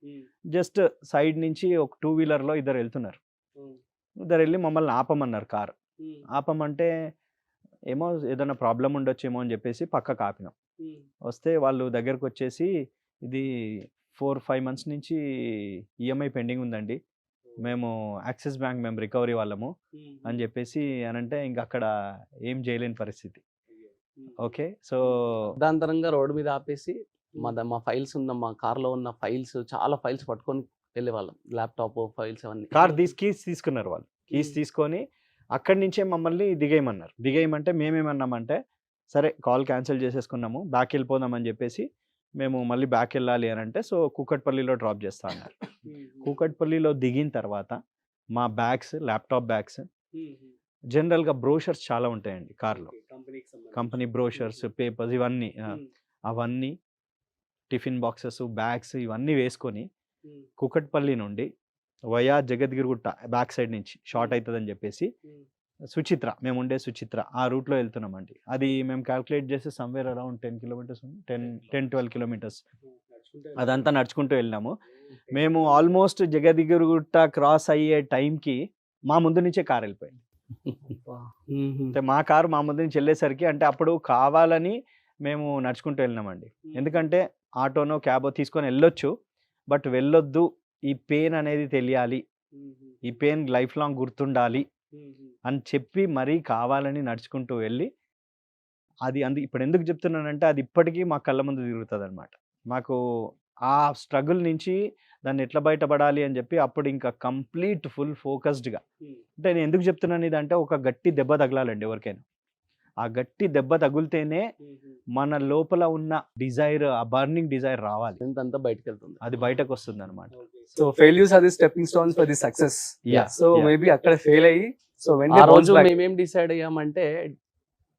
Speaker 4: జస్ట్ సైడ్ నుంచి ఒక 2-wheelerలో ఇద్దరు వెళ్తున్నారు. ఇద్దరు వెళ్ళి మమ్మల్ని ఆపమన్నారు. కార్ ఆపమంటే ఏమో ఏదైనా ప్రాబ్లం ఉండొచ్చేమో అని చెప్పేసి పక్కకు ఆపినాం. వస్తే వాళ్ళు దగ్గరకు వచ్చేసి ఇది 4-5 months నుంచి ఈఎంఐ పెండింగ్ ఉందండి, మేము యాక్సిస్ బ్యాంక్ మేము రికవరీ వాళ్ళము అని చెప్పేసి అనంటే ఇంకా అక్కడ ఏం చేయలేని పరిస్థితి. ఓకే, సో
Speaker 3: దాంతరంగా రోడ్డు మీద ఆపేసి మా ఫైల్స్ ఉన్న మా కార్లో ఉన్న చాలా ఫైల్స్ పట్టుకొని వెళ్ళేవాళ్ళం. ల్యాప్టాప్ ఫైల్స్ అవన్నీ.
Speaker 4: కార్ కీస్ తీసుకున్నారు వాళ్ళు. కీస్ తీసుకొని అక్కడి నుంచే మమ్మల్ని దిగేయమంటే మేమేమన్నామంటే సరే కాల్ క్యాన్సిల్ చేసేసుకున్నాము, బ్యాక్ వెళ్ళిపోదామని చెప్పేసి మేము మళ్ళీ బ్యాక్ వెళ్ళాలి అని అంటే సో కూకట్పల్లిలో డ్రాప్ చేస్తా అన్నారు. కూకట్పల్లిలో దిగిన తర్వాత మా బ్యాగ్స్, ల్యాప్టాప్ బ్యాగ్స్, జనరల్గా బ్రోషర్స్ చాలా ఉంటాయండి కార్లో, కంపెనీ బ్రోషర్స్, పేపర్స్ అవన్నీ టిఫిన్ బాక్సెస్, బ్యాగ్స్ ఇవన్నీ వేసుకొని కూకట్పల్లి నుండి వయా జగద్గిరిగుట్ట బ్యాక్ సైడ్ నుంచి షార్ట్ అవుతుందని చెప్పేసి మేము ఉండే సుచిత్ర ఆ రూట్లో వెళ్తున్నామండి. అది మేము క్యాల్కులేట్ చేసి సమ్వేర్ అరౌండ్ 10 kilometers, 10-12 kilometers అదంతా నడుచుకుంటూ వెళ్ళినాము. మేము ఆల్మోస్ట్ జగద్గిరిగుట్ట క్రాస్ అయ్యే టైంకి మా ముందు నుంచే కార్ వెళ్ళిపోయింది. అంటే మా కారు మా ముందు నుంచి వెళ్ళేసరికి అంటే అప్పుడు కావాలని మేము నడుచుకుంటూ వెళ్ళినామండి. ఎందుకంటే ఆటోనో క్యాబో తీసుకొని వెళ్ళొచ్చు, బట్ వెళ్ళొద్దు, ఈ పెయిన్ అనేది తెలియాలి, ఈ పెయిన్ లైఫ్ లాంగ్ గుర్తుండాలి అని చెప్పి మరీ కావాలని నడుచుకుంటూ వెళ్ళి ఇప్పుడు ఎందుకు చెప్తున్నానంటే అది ఇప్పటికీ మా కళ్ళ ముందు తిరుగుతుంది అనమాట. మాకు ఆ స్ట్రగుల్ నుంచి దాన్ని ఎట్లా బయటపడాలి అని చెప్పి అప్పుడు ఇంకా కంప్లీట్ ఫుల్ ఫోకస్డ్గా. అంటే నేను ఎందుకు చెప్తున్నాను ఇదంటే ఒక గట్టి దెబ్బ తగలాలండి ఎవరికైనా. ఆ గట్టి దెబ్బ తగిలితేనే మన లోపల ఉన్న డిజైర్, ఆ బర్నింగ్ డిజైర్ రావాలి,
Speaker 3: అంతా బయటకు వెళ్తుంది,
Speaker 4: అది బయటకు వస్తుంది అనమాట.
Speaker 2: So failures are the stepping stones for the success. So maybe అక్కడ ఫెయిల్ అయ్యి సో
Speaker 3: ఆ రోజు మేమేం డిసైడ్ అయ్యామంటే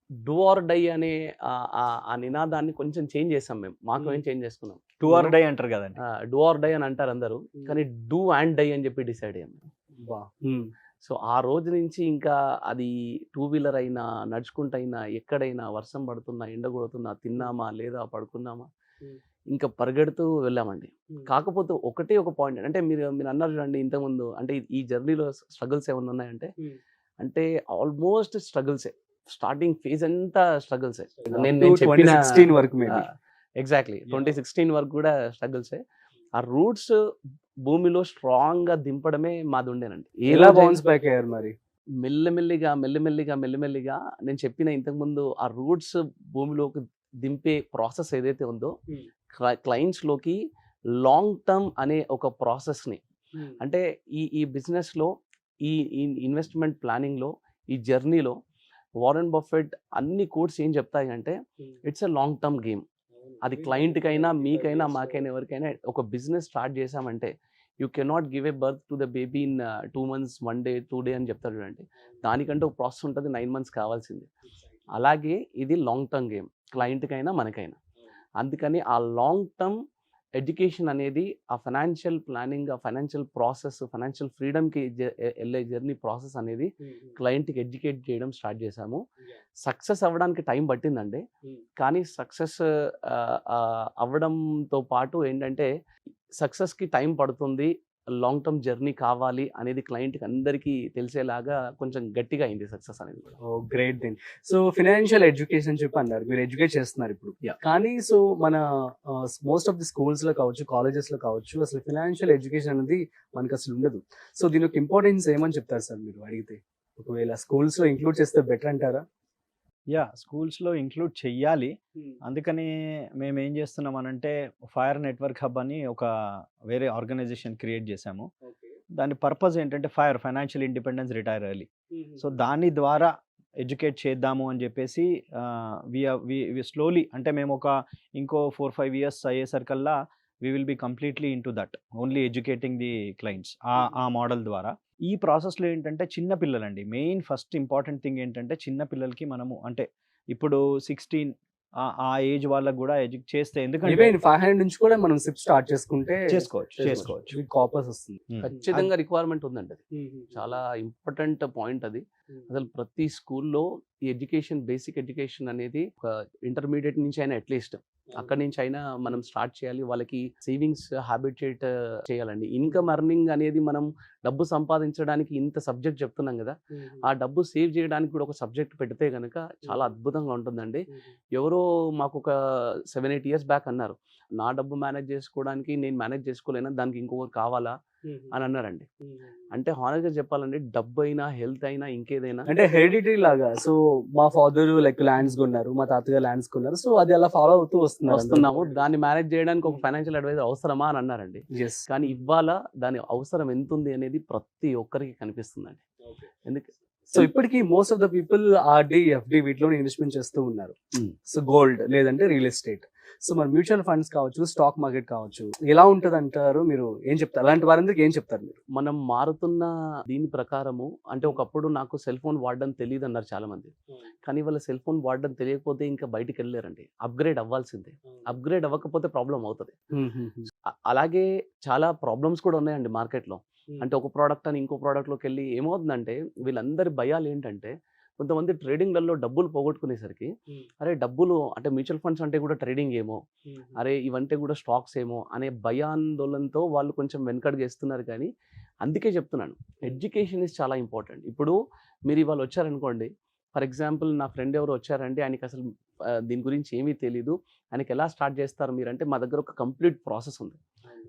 Speaker 3: డూ ఆర్ డై అనే ఆ నినాదాన్ని కొంచెం చేంజ్ చేసాం. మాకు ఏం చేంజ్ చేసుకున్నాం.
Speaker 4: డూ ఆర్ డై అంటారు కదండి,
Speaker 3: డూ ఆర్ డై అని అంటారు అందరూ, కానీ డూ అండ్ డై అని చెప్పి డిసైడ్ అయ్యాం. సో ఆ రోజు నుంచి ఇంకా అది 2 వీలర్ అయినా, నడుచుకుంటైనా, ఎక్కడైనా వర్షం పడుతున్నా, ఎండ కొడుతున్నా, తిన్నామా లేదా పడుకున్నామా, ఇంకా పరిగెడుతూ వెళ్ళామండి. కాకపోతే ఒకటే ఒక పాయింట్, అంటే మీరు మీరు అన్నారు చూడండి ఇంతకుముందు, అంటే ఈ జర్నీలో స్ట్రగుల్స్ ఏమన్నా ఉన్నాయంటే, అంటే ఆల్మోస్ట్ స్ట్రగుల్సే. స్టార్టింగ్ ఫేజ్ అంతా స్ట్రగుల్సే. నేను చెప్పిన
Speaker 2: 2016 వరకు మేబీ.
Speaker 3: ఎగ్జాక్ట్లీ 2016 వరకు కూడా స్ట్రగుల్సే. ఆ రూట్స్ భూమిలో స్ట్రాంగ్ గా దింపడమే మాది ఉండేనండి.
Speaker 2: ఎలా బౌన్స్ బ్యాక్ అయ్యారు మరి?
Speaker 3: మెల్లమెల్లిగా నేను చెప్పిన ఇంతకుముందు ఆ రూట్స్ భూమిలోకి దింపే ప్రాసెస్ ఏదైతే ఉందో, క్లయింట్స్ లోకి లాంగ్ టర్మ్ అనే ఒక ప్రాసెస్ ని, అంటే ఈ బిజినెస్ లో, ఈ ఇన్వెస్ట్మెంట్ ప్లానింగ్ లో, ఈ జర్నీలో వారెన్ బఫెట్ అన్ని కోడ్స్ ఏం చెప్తాయి అంటే, it's a long term game. అది క్లయింట్కైనా, మీకైనా, మాకైనా, ఎవరికైనా ఒక బిజినెస్ స్టార్ట్ చేసామంటే, you cannot give a birth to the baby in 2 months 1 day 2 day అని చెప్తారు చూడండి. దానికంటే ఒక ప్రాసెస్ ఉంటుంది, 9 months కావాల్సింది. అలాగే ఇది లాంగ్ టర్మ్ గేమ్, క్లయింట్కైనా మనకైనా. అందుకని ఆ లాంగ్ టర్మ్ ఎడ్యుకేషన్ అనేది, ఆ ఫైనాన్షియల్ ప్లానింగ్, ఆ ఫైనాన్షియల్ ప్రాసెస్, ఫైనాన్షియల్ ఫ్రీడమ్కి వెళ్ళే జర్నీ ప్రాసెస్ అనేది క్లయింట్కి ఎడ్యుకేట్ చేయడం స్టార్ట్ చేశాము. సక్సెస్ అవ్వడానికి టైం పట్టిందండి, కానీ సక్సెస్ అవ్వడంతో పాటు ఏంటంటే, సక్సెస్కి టైం పడుతుంది, లాంగ్ టర్మ్ జర్నీ కావాలి అనేది క్లయింట్కి అందరికీ తెలిసేలాగా కొంచెం గట్టిగా అయింది సక్సెస్ అనేది కూడా.
Speaker 2: Oh great thing. So financial education చెప్పి అన్నారు, మీరు ఎడ్యుకేట్ చేస్తున్నారు ఇప్పుడు. కానీ సో మన మోస్ట్ ఆఫ్ ది స్కూల్స్ లో కావచ్చు, కాలేజెస్ లో కావచ్చు, అసలు ఫినాన్షియల్ ఎడ్యుకేషన్ అనేది మనకు అసలు ఉండదు. సో దీని యొక్క ఇంపార్టెన్స్ ఏమని చెప్తారు సార్ మీరు అడిగితే? ఒకవేళ స్కూల్స్ లో ఇంక్లూడ్ చేస్తే బెటర్ అంటారా?
Speaker 4: స్కూల్స్లో ఇంక్లూడ్ చెయ్యాలి. అందుకని మేము ఏం చేస్తున్నాం అనంటే, ఫైర్ నెట్వర్క్ హబ్ అని ఒక వేరే ఆర్గనైజేషన్ క్రియేట్ చేశాము. దాని పర్పస్ ఏంటంటే, financial independence retire early. So దాని ద్వారా ఎడ్యుకేట్ చేద్దాము అని చెప్పేసి వి స్లోలీ, అంటే మేము ఇంకో 4-5 years అయ్యేసరికల్లా we will be completely into that, only educating the clients ఆ మోడల్ ద్వారా. ఈ ప్రాసెస్లో ఏంటంటే, చిన్న పిల్లలండి మెయిన్ ఫస్ట్ ఇంపార్టెంట్ థింగ్ ఏంటంటే, చిన్న పిల్లలకి మనము అంటే ఇప్పుడు 16 ఆ ఏజ్ వాళ్ళకి కూడా చేస్తే, ఎందుకంటే
Speaker 2: 500 నుంచి కూడా మనం సిప్ స్టార్ట్ చేసుకుంటే
Speaker 4: చేసుకోవచ్చు
Speaker 2: కాపర్స్ వస్తుంది.
Speaker 3: ఖచ్చితంగా రిక్వైర్మెంట్ ఉందండి. అది చాలా ఇంపార్టెంట్ పాయింట్. అది అసలు ప్రతి స్కూల్లో ఈ ఎడ్యుకేషన్, బేసిక్ ఎడ్యుకేషన్ అనేది ఒక ఇంటర్మీడియట్ నుంచి అయినా అట్లీస్ట్ అక్కడి నుంచి అయినా మనం స్టార్ట్ చేయాలి. వాళ్ళకి సేవింగ్స్ హ్యాబిటేట్ చేయాలండి. ఇన్కమ్ ఎర్నింగ్ అనేది, మనం డబ్బు సంపాదించడానికి ఇంత సబ్జెక్ట్ చెప్తున్నాం కదా, ఆ డబ్బు సేవ్ చేయడానికి కూడా ఒక సబ్జెక్ట్ పెడితే కనుక చాలా అద్భుతంగా ఉంటుందండి. ఎవరో మాకు ఒక 7-8 years బ్యాక్ అన్నారు, నా డబ్బు మేనేజ్ చేసుకోవడానికి నేను మేనేజ్ చేసుకోలేనా, దానికి ఇంకొకరు కావాలా అని అన్నారండి. అంటే హానెస్ట్గా చెప్పాలంటే, డబ్బు అయినా, హెల్త్ అయినా, ఇంకేదైనా
Speaker 2: అంటే హెరిడిటరీ లాగా. సో మా ఫాదర్ లైక్ ల్యాండ్స్ కొన్నారు, మా తాతగారు ల్యాండ్స్ కొన్నారు, సో అది అలా ఫాలో అవుతూ
Speaker 3: వస్తున్నాము. దాన్ని మేనేజ్ చేయడానికి ఒక ఫైనాన్షియల్ అడ్వైజర్ అవసరమా అని అన్నారండి. కానీ ఇవాళ దాని అవసరం ఎంత ఉంది అనేది ప్రతి ఒక్కరికి కనిపిస్తుందండి. ఎందుకు
Speaker 2: సో ఇప్పటికీ most of the people RD, FD వీటిలో ఇన్వెస్ట్మెంట్ చేస్తూ ఉన్నారు. సో గోల్డ్ లేదంటే రియల్ ఎస్టేట్. సో మన మ్యూచువల్ ఫండ్స్ కావచ్చు, స్టాక్ మార్కెట్ కావచ్చు, ఎలా ఉంటుంది అంటారు? మీరు ఏం చెప్తారు? అలాంటి వారందరికి ఏం చెప్తారు మీరు?
Speaker 3: మనం మారుతున్న దీని ప్రకారము, అంటే ఒకప్పుడు నాకు సెల్ ఫోన్ వాడడం తెలియదు అన్నారు చాలా మంది. కానీ వాళ్ళ సెల్ ఫోన్ వాడడం తెలియకపోతే ఇంకా బయటికి వెళ్ళలేరండి. అప్గ్రేడ్ అవ్వాల్సిందే. అప్గ్రేడ్ అవ్వకపోతే ప్రాబ్లం అవుతుంది. అలాగే చాలా ప్రాబ్లమ్స్ కూడా ఉన్నాయండి మార్కెట్లో. అంటే ఒక ప్రోడక్ట్ అని ఇంకో ప్రోడక్ట్లోకి వెళ్ళి ఏమవుతుందంటే, వీళ్ళందరి భయాలు ఏంటంటే, కొంతమంది ట్రేడింగ్లలో డబ్బులు పోగొట్టుకునేసరికి, అరే డబ్బులు అంటే మ్యూచువల్ ఫండ్స్ అంటే కూడా ట్రేడింగ్ ఏమో, అరే ఇవంటే కూడా స్టాక్స్ ఏమో అనే భయాందోళనతో వాళ్ళు కొంచెం వెనకడుగేస్తున్నారు. కానీ అందుకే చెప్తున్నాను, ఎడ్యుకేషన్ ఇస్ చాలా ఇంపార్టెంట్. ఇప్పుడు మీరు ఇవాళ వచ్చారనుకోండి, ఫర్ ఎగ్జాంపుల్ నా ఫ్రెండ్ ఎవరు వచ్చారంటే, ఆయనకి అసలు దీని గురించి ఏమీ తెలీదు, ఆయనకి ఎలా స్టార్ట్ చేస్తారు మీరంటే, మా దగ్గర ఒక కంప్లీట్ ప్రాసెస్ ఉంది.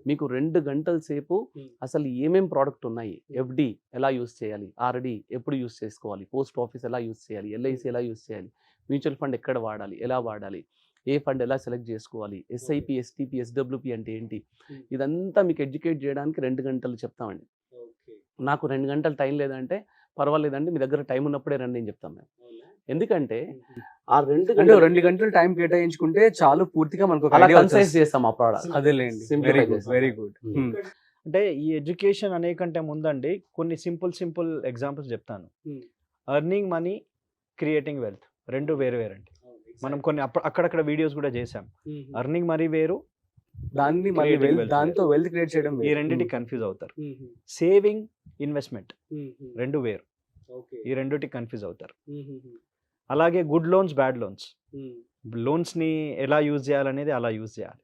Speaker 3: మీకు 2 గంటల సేపు అసలు ఏమేం ప్రోడక్ట్ ఉన్నాయి, ఎఫ్డి ఎలా యూస్ చేయాలి, ఆర్డి ఎప్పుడు యూస్ చేసుకోవాలి, పోస్ట్ ఆఫీస్ ఎలా యూస్ చేయాలి, ఎల్ఐసి ఎలా యూస్ చేయాలి, మ్యూచువల్ ఫండ్ ఎక్కడ వాడాలి, ఎలా వాడాలి, ఏ ఫండ్ ఎలా సెలెక్ట్ చేసుకోవాలి, ఎస్ఐపి, ఎస్టిపి, ఎస్డబ్ల్యూపి అంటే ఏంటి, ఇదంతా మీకు ఎడ్యుకేట్ చేయడానికి 2 గంటలు చెప్తామండి. నాకు 2 గంటలు టైం లేదంటే పర్వాలేదండి, మీ దగ్గర టైం ఉన్నప్పుడే రండి అని చెప్తాం మేము. ఎందుకంటే ఆ
Speaker 2: 2 గంటలు టైం కేటాయించుకుంటే చాలు, పూర్తిగా మనకు
Speaker 3: కన్సైజ్ చేస్తాం ఆ ప్రోడక్ట్.
Speaker 2: అదేలేండి, వెరీ గుడ్.
Speaker 4: అంటే ఈ ఎడ్యుకేషన్ అనే కంటే ముందండి కొన్ని సింపుల్ ఎగ్జాంపుల్స్ చెప్తాను. ఎర్నింగ్ మనీ, క్రియేటింగ్ వెల్త్ 2 వేరు వేరండి. మనం కొన్ని అక్కడక్కడ వీడియోస్ కూడా చేసాం. ఎర్నింగ్ మనీ వేరు,
Speaker 2: దాన్ని మళ్ళీ
Speaker 4: Creating wealth
Speaker 2: దాంతో వెల్త్ క్రియేట్ చేయడం
Speaker 4: ఈ రెండింటికి కన్ఫ్యూజ్ అవుతారు. సేవింగ్, ఇన్వెస్ట్మెంట్ రెండు వేరు. ఈ రెండుటి కన్ఫ్యూజ్ అవుతారు. అలాగే గుడ్ లోన్స్, బ్యాడ్ లోన్స్. లోన్స్ని ఎలా యూజ్ చేయాలనేది అలా యూజ్ చేయాలి.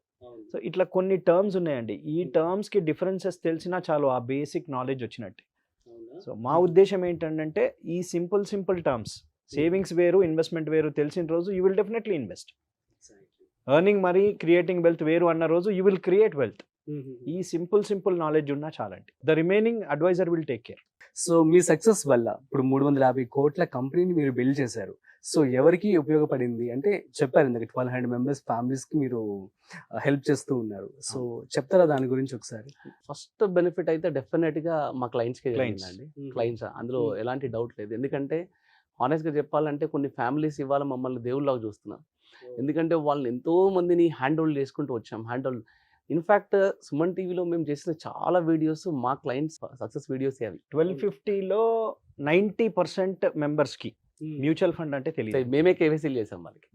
Speaker 4: సో ఇట్లా కొన్ని టర్మ్స్ ఉన్నాయండి. ఈ టర్మ్స్కి డిఫరెన్సెస్ తెలిసినా చాలు ఆ బేసిక్ నాలెడ్జ్ వచ్చినట్టే. సో మా ఉద్దేశం ఏంటంటే ఈ సింపుల్ టర్మ్స్, సేవింగ్స్ వేరు, ఇన్వెస్ట్మెంట్ వేరు తెలిసిన రోజు you will definitely invest. Earning money, creating wealth వేరు అన్న రోజు యూ విల్ క్రియేట్ వెల్త్. ఈ సింపుల్ నాలెడ్జ్ ఉన్నా చాలండి. The remaining adviser will take care.
Speaker 2: So మీ సక్సెస్ వల్ల ఇప్పుడు 350 కోట్ల కంపెనీని మీరు బిల్డ్ చేశారు. సో ఎవరికి ఉపయోగపడింది అంటే చెప్పారు ఇందాక 1200 మెంబర్స్ ఫ్యామిలీస్కి మీరు హెల్ప్ చేస్తూ ఉన్నారు. సో చెప్తారా దాని గురించి ఒకసారి?
Speaker 3: ఫస్ట్ బెనిఫిట్ అయితే డెఫినెట్గా మా క్లయింట్స్కి
Speaker 4: Clients.
Speaker 3: అండి. క్లయింట్స్ అందులో ఎలాంటి డౌట్ లేదు. ఎందుకంటే హానెస్ట్గా చెప్పాలంటే కొన్ని ఫ్యామిలీస్ ఇవాళ మమ్మల్ని దేవుళ్ళలాగా చూస్తున్నారు. ఎందుకంటే వాళ్ళని ఎంతో మందిని హ్యాండ్ హోల్డ్ చేసుకుంటూ వచ్చాం. ఇన్ఫ్యాక్ట్ సుమన్ టీవీలో మేము చేసిన చాలా వీడియోస్ మా క్లయింట్స్ సక్సెస్ వీడియోస్ అవి.
Speaker 4: 1250లో 90% మెంబర్స్కి మ్యూచువల్ ఫండ్ అంటే తెలియదు.
Speaker 3: మేమే కేవైసీలు చేసాం వాళ్ళకి.